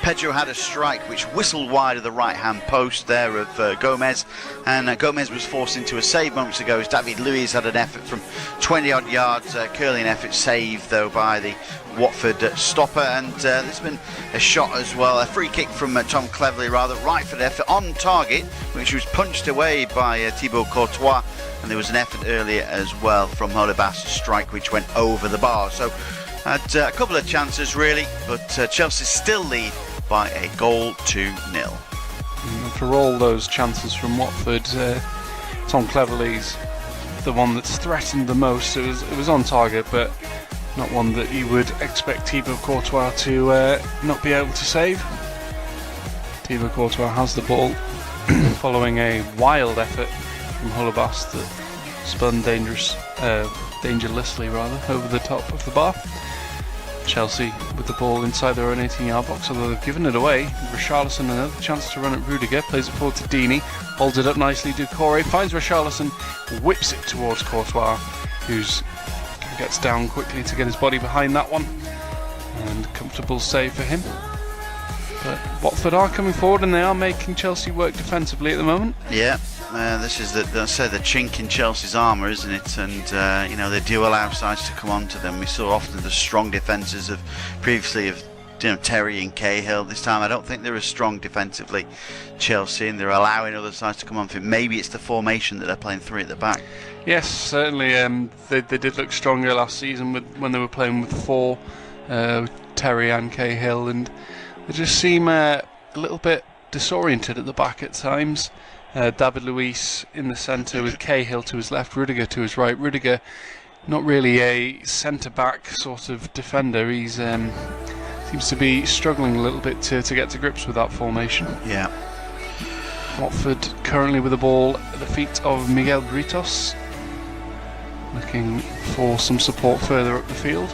Pedro had a strike which whistled wide of the right hand post there of Gomez, and Gomez was forced into a save moments ago as David Luiz had an effort from 20 odd yards, curling effort saved though by the Watford stopper, and there's been a shot as well, a free kick from Tom Cleverly rather, right foot effort on target, which was punched away by Thibaut Courtois, and there was an effort earlier as well from Holebas' strike which went over the bar. So had a couple of chances really, but Chelsea still lead by a goal to nil. For all those chances from Watford, Tom Cleverly's the one that's threatened the most. It was on target, but not one that you would expect Thibaut Courtois to not be able to save. Thibaut Courtois has the ball following a wild effort from Holebas that spun dangerously over the top of the bar. Chelsea with the ball inside their own 18-yard box, although they've given it away. Richarlison another chance to run at Rudiger, plays it forward to Deeney, holds it up nicely. Doucouré finds Richarlison, whips it towards Courtois, who gets down quickly to get his body behind that one, and comfortable save for him. But Watford are coming forward and they are making Chelsea work defensively at the moment. Yeah, this is the chink in Chelsea's armour, isn't it? And they do allow sides to come onto them. We saw often the strong defences of previously of Terry and Cahill. This time I don't think they're as strong defensively, Chelsea, and they're allowing other sides to come on for it. Maybe it's the formation that they're playing three at the back. Yes, certainly. They did look stronger last season when they were playing with four, Terry and Cahill, and they just seem a little bit disoriented at the back at times. David Luiz in the centre with Cahill to his left, Rudiger to his right. Rudiger, not really a centre-back sort of defender. He's seems to be struggling a little bit to get to grips with that formation. Yeah. Watford currently with the ball at the feet of Miguel Britos, looking for some support further up the field.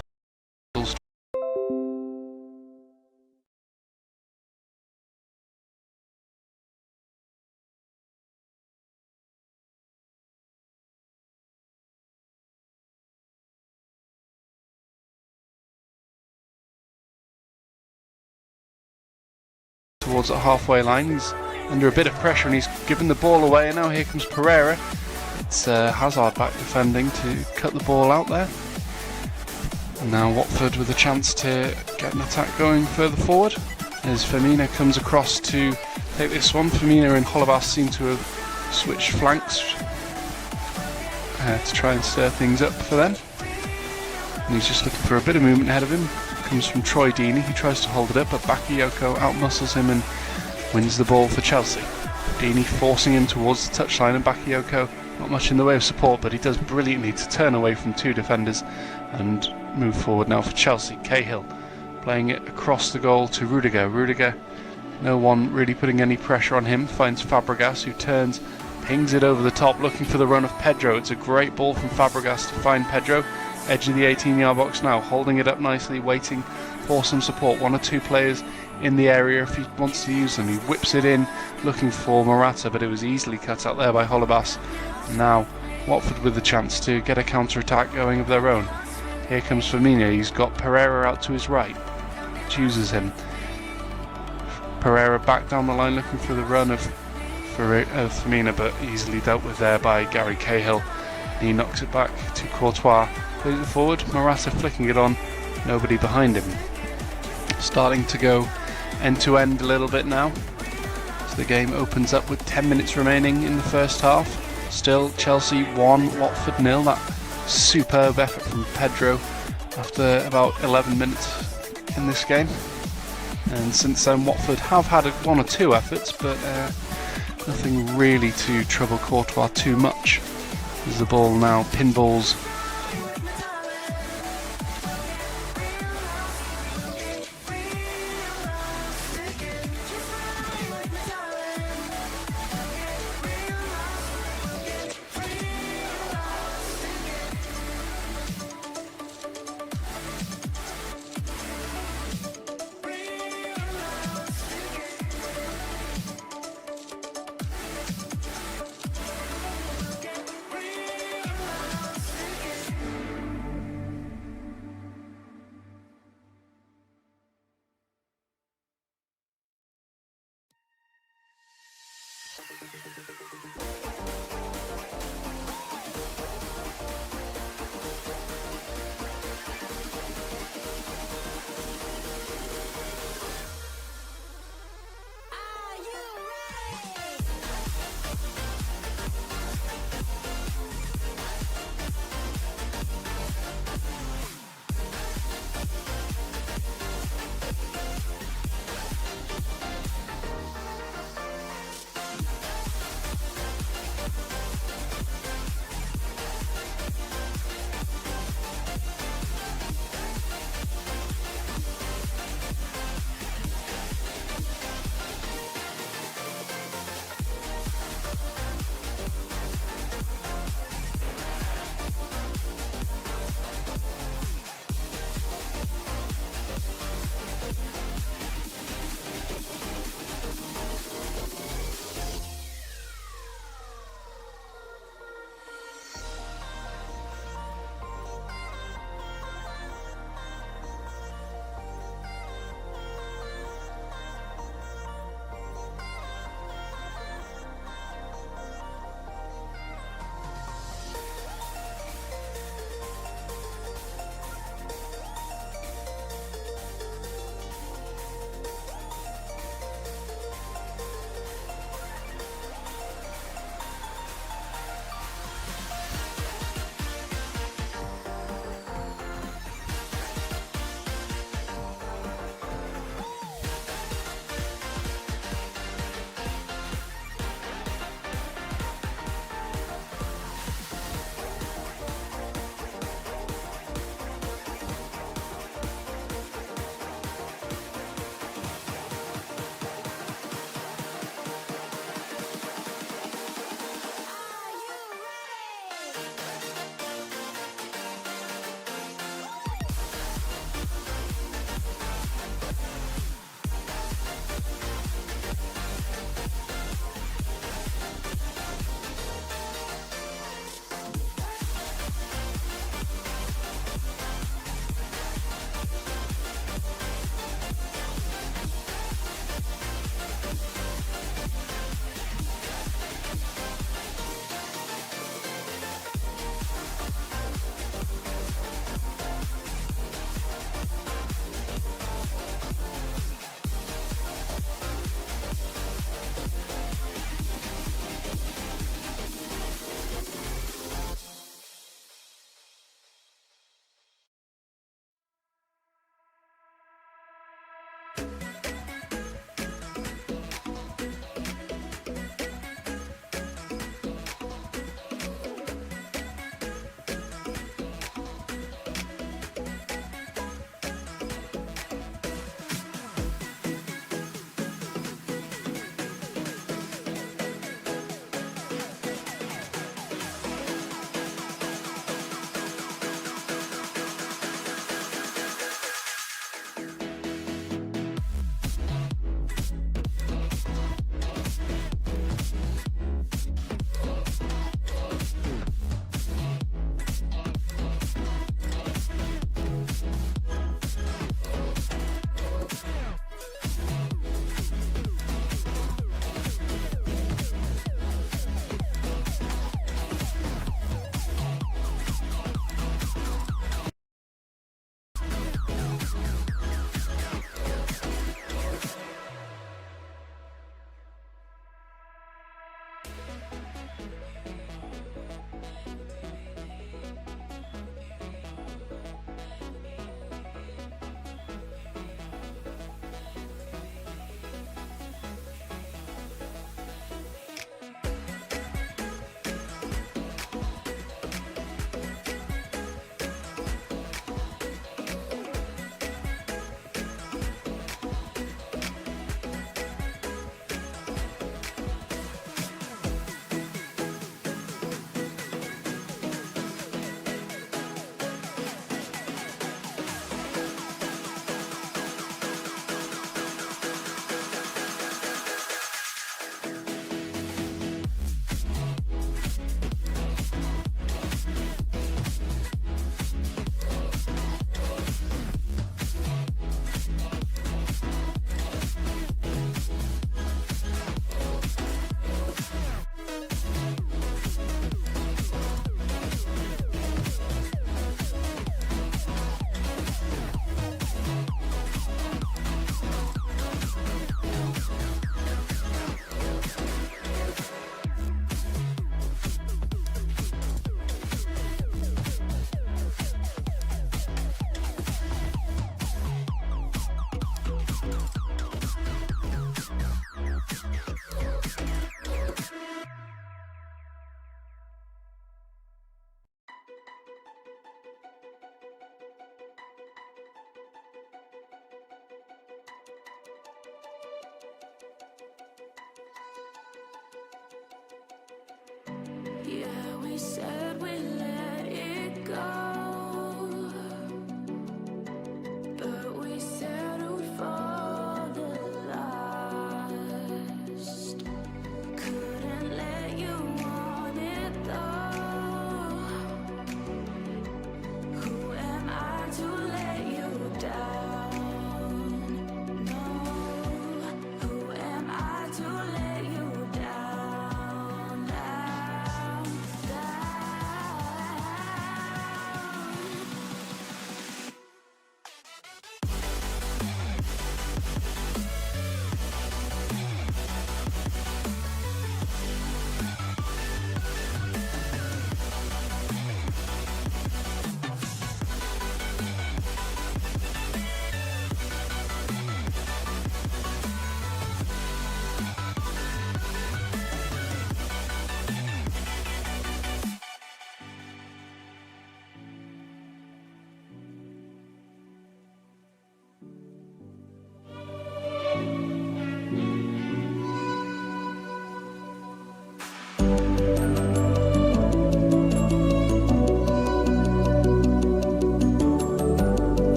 Towards the halfway line, he's under a bit of pressure and he's given the ball away, and now here comes Pereira. It's Hazard back defending to cut the ball out there. And now Watford with a chance to get an attack going further forward as Firmino comes across to take this one. Firmino and Holebas seem to have switched flanks to try and stir things up for them, and he's just looking for a bit of movement ahead of him. Comes from Troy Deeney, who tries to hold it up, but Bakayoko outmuscles him and wins the ball for Chelsea. Deeney forcing him towards the touchline, and Bakayoko not much in the way of support, but he does brilliantly to turn away from two defenders and move forward now for Chelsea. Cahill playing it across the goal to Rudiger. Rudiger, no one really putting any pressure on him, finds Fabregas, who turns, pings it over the top, looking for the run of Pedro. It's a great ball from Fabregas to find Pedro. Edge of the 18-yard box now, holding it up nicely, waiting for some support. 1 or 2 players in the area if he wants to use them. He whips it in, looking for Morata, but it was easily cut out there by Holebas. Now Watford with the chance to get a counter-attack going of their own. Here comes Firmino. He's got Pereira out to his right. Chooses him. Pereira back down the line, looking for the run of Firmino, but easily dealt with there by Gary Cahill. He knocks it back to Courtois. Plays it forward. Morata flicking it on. Nobody behind him. Starting to go end to end a little bit now. So the game opens up with 10 minutes remaining in the first half. Still Chelsea 1, Watford 0. That superb effort from Pedro after about 11 minutes in this game. And since then Watford have had 1 or 2 efforts, but nothing really to trouble Courtois too much. As the ball now pinballs.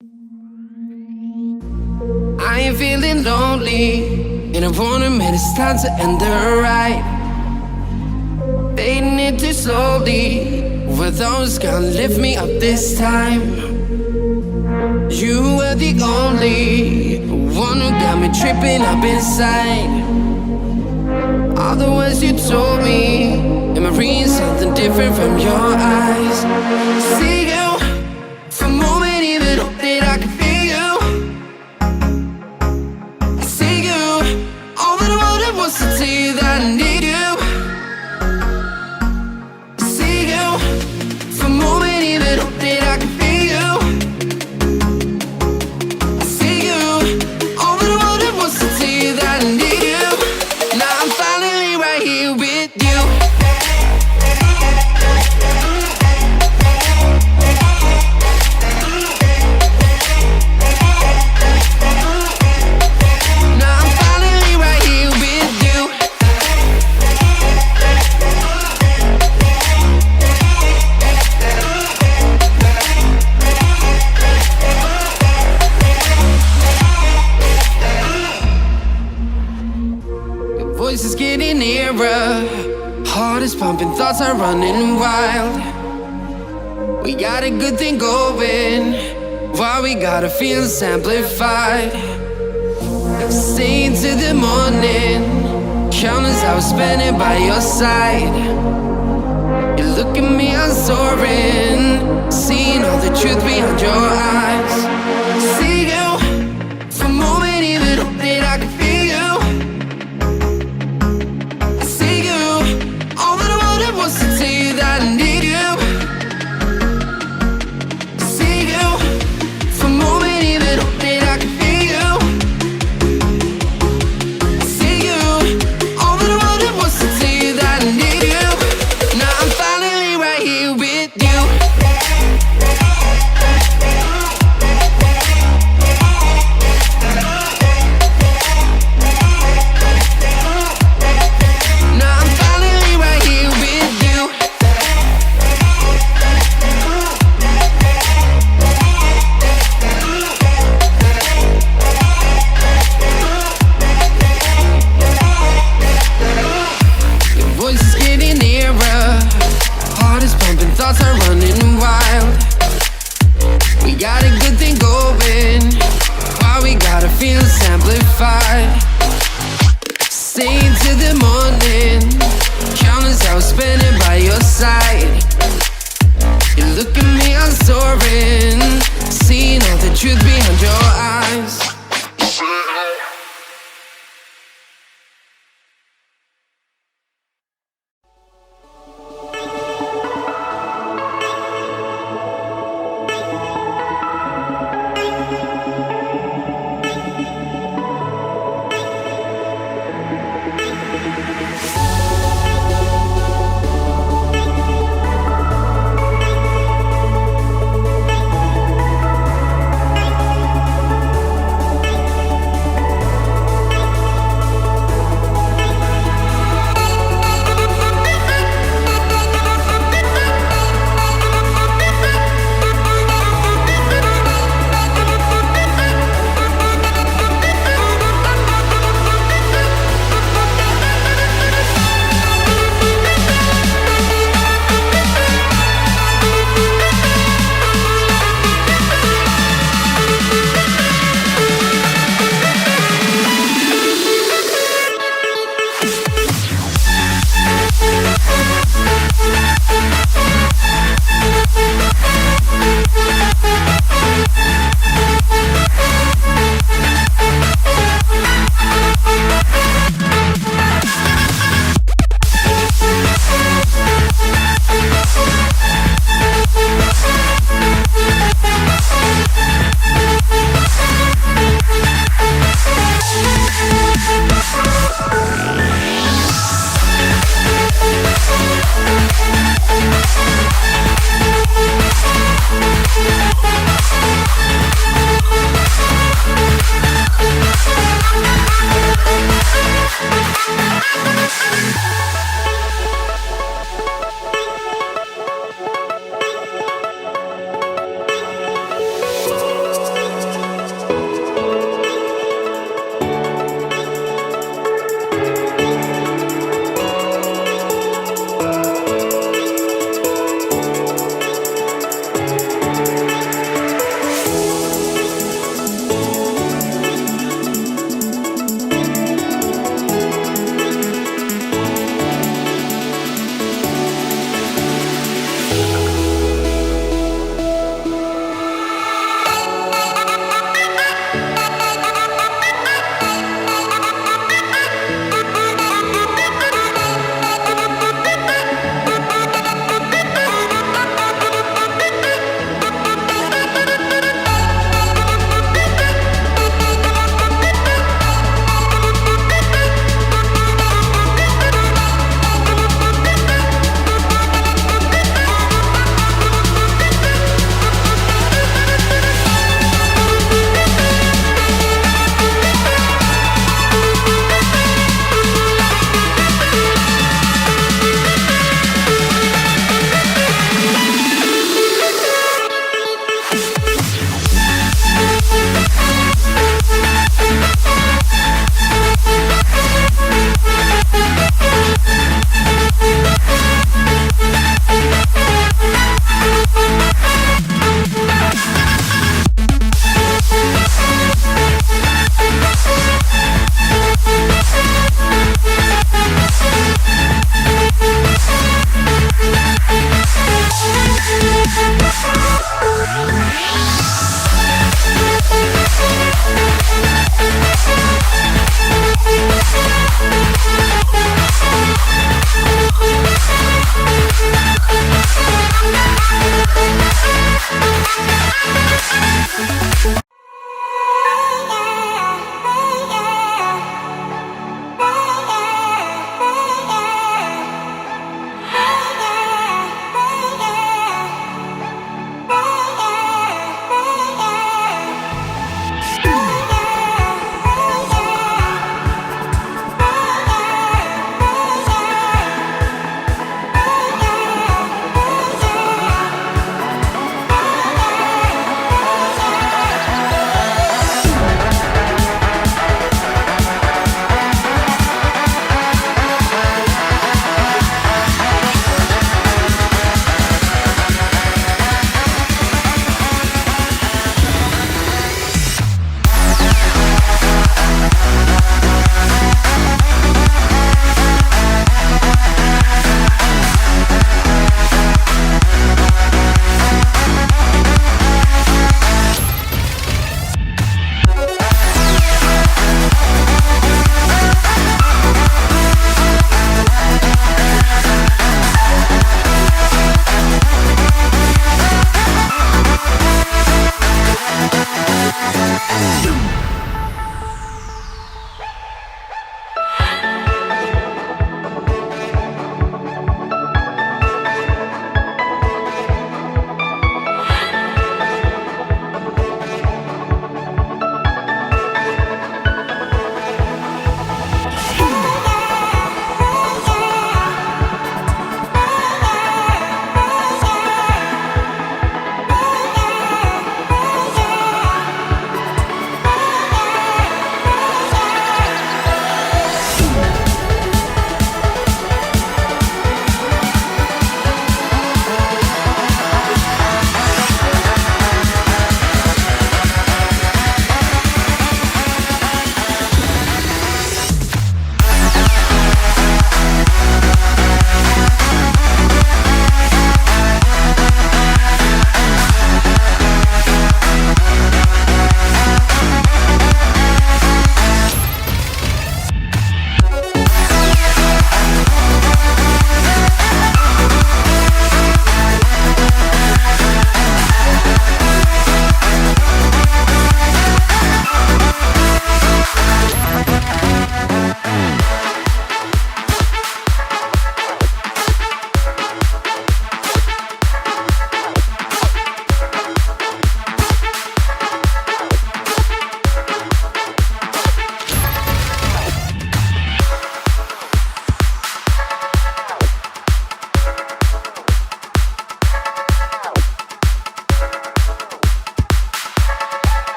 I ain't feeling lonely, and I wanna admit it's time to end the ride. Fading it too slowly, were those gonna lift me up this time? You were the only one who got me tripping up inside. All the words you told me, am I reading something different from your eyes? See you, for a moment even hope that I can feel you. I see you, all that I wanted was to tell you that I need you. I see you, for a moment even hope that I can feel you. I see you, all that I wanted was to tell you that I need you. Now I'm finally right here with you. Now I'm finally right here with you. Your voice is getting nearer, heart is pumping, thoughts are running wild. We got a good thing going, why we gotta feel amplified. Staying till the morning, countless hours spending by your side. You look at me, I'm soaring, seeing all the truth behind your eyes. See you, for a moment even hope that I can feel you. I see you, all that I wanted was to tell you that I need you. I see you, for a moment even hope that I can feel you. I see you, all that I wanted was to tell you that I need you. Now I'm finally right here with you.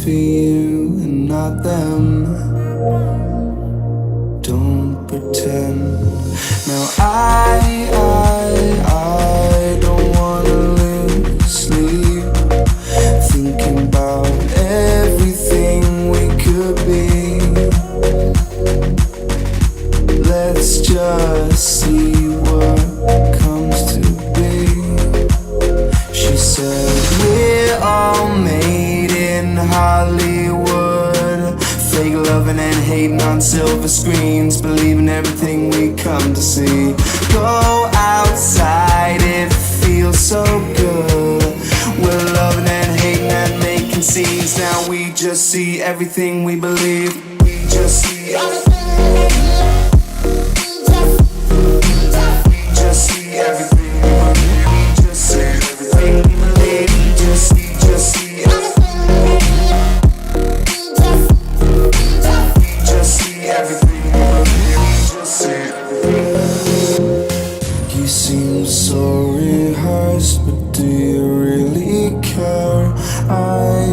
for you and not them. Don't pretend. Now I don't wanna lose sleep, thinking about everything we could be. Let's just see what comes to be. She said we're all made in Hollywood, fake loving and hating on silver screens, believing everything we come to see. Go outside, it feels so good. We're loving and hating and making scenes. Now we just see everything we believe. We just see everything. We just see everything we believe. We just see everything we believe. We just see everything. We just see everything we believe. We just see everything. You seem so rehearsed, but do you really care? I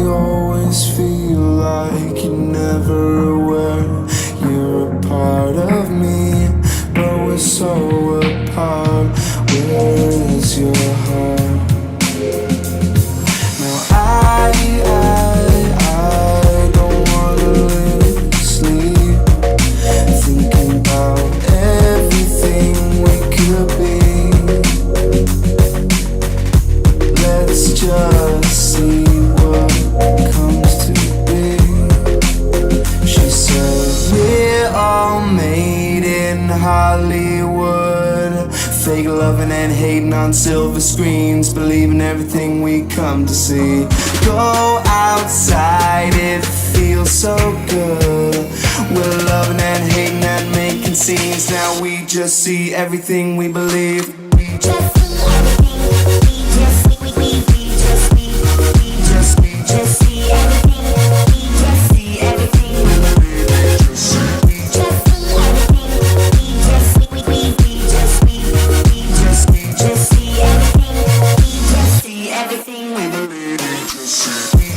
always feel like you're never aware. You're a part of me, but we're so apart. Where is your heart? Now I don't wanna lose sleep, thinking about everything we could be. Let's just see what comes to be. She said we're all made in Hollywood, fake loving and hating on silver screens, believing everything we come to see. Go outside, it feels so good. We're loving and hating and making scenes. Now we just see everything we believe. We just see everything. We just see everything. We just see everything. We just see everything. We just see everything. We just see everything. We just see everything. We believe. We just see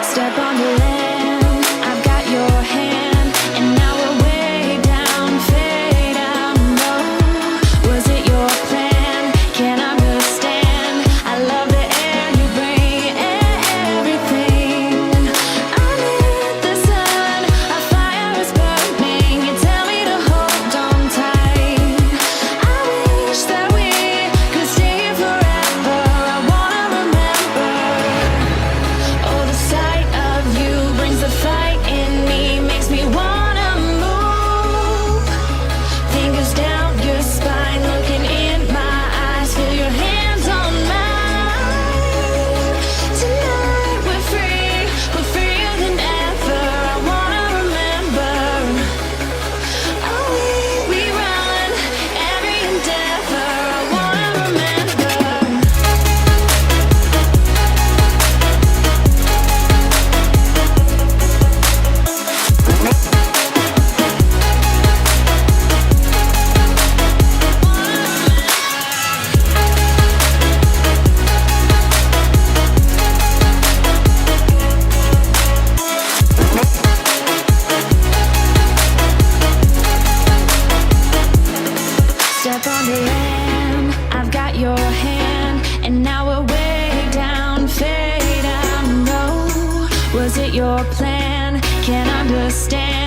Step on the land, I've got your hand, and now we're way down, fade out low. Was it your plan? Can't understand. I love the air you bring, everything. Amid the sun, a fire is burning. You tell me to hold on tight. I wish that we could stay here forever. I wanna remember. Oh, the sight of you brings the fight in me, makes me wanna move. Fingers down your spine, looking in my eyes, feel your hands on mine. Tonight we're freer than ever. I wanna remember. Oh, we run every endeavor. I wanna remember. Step on the land, I've got your hand, and now we're way down, fade out low. Was it your plan? Can't understand.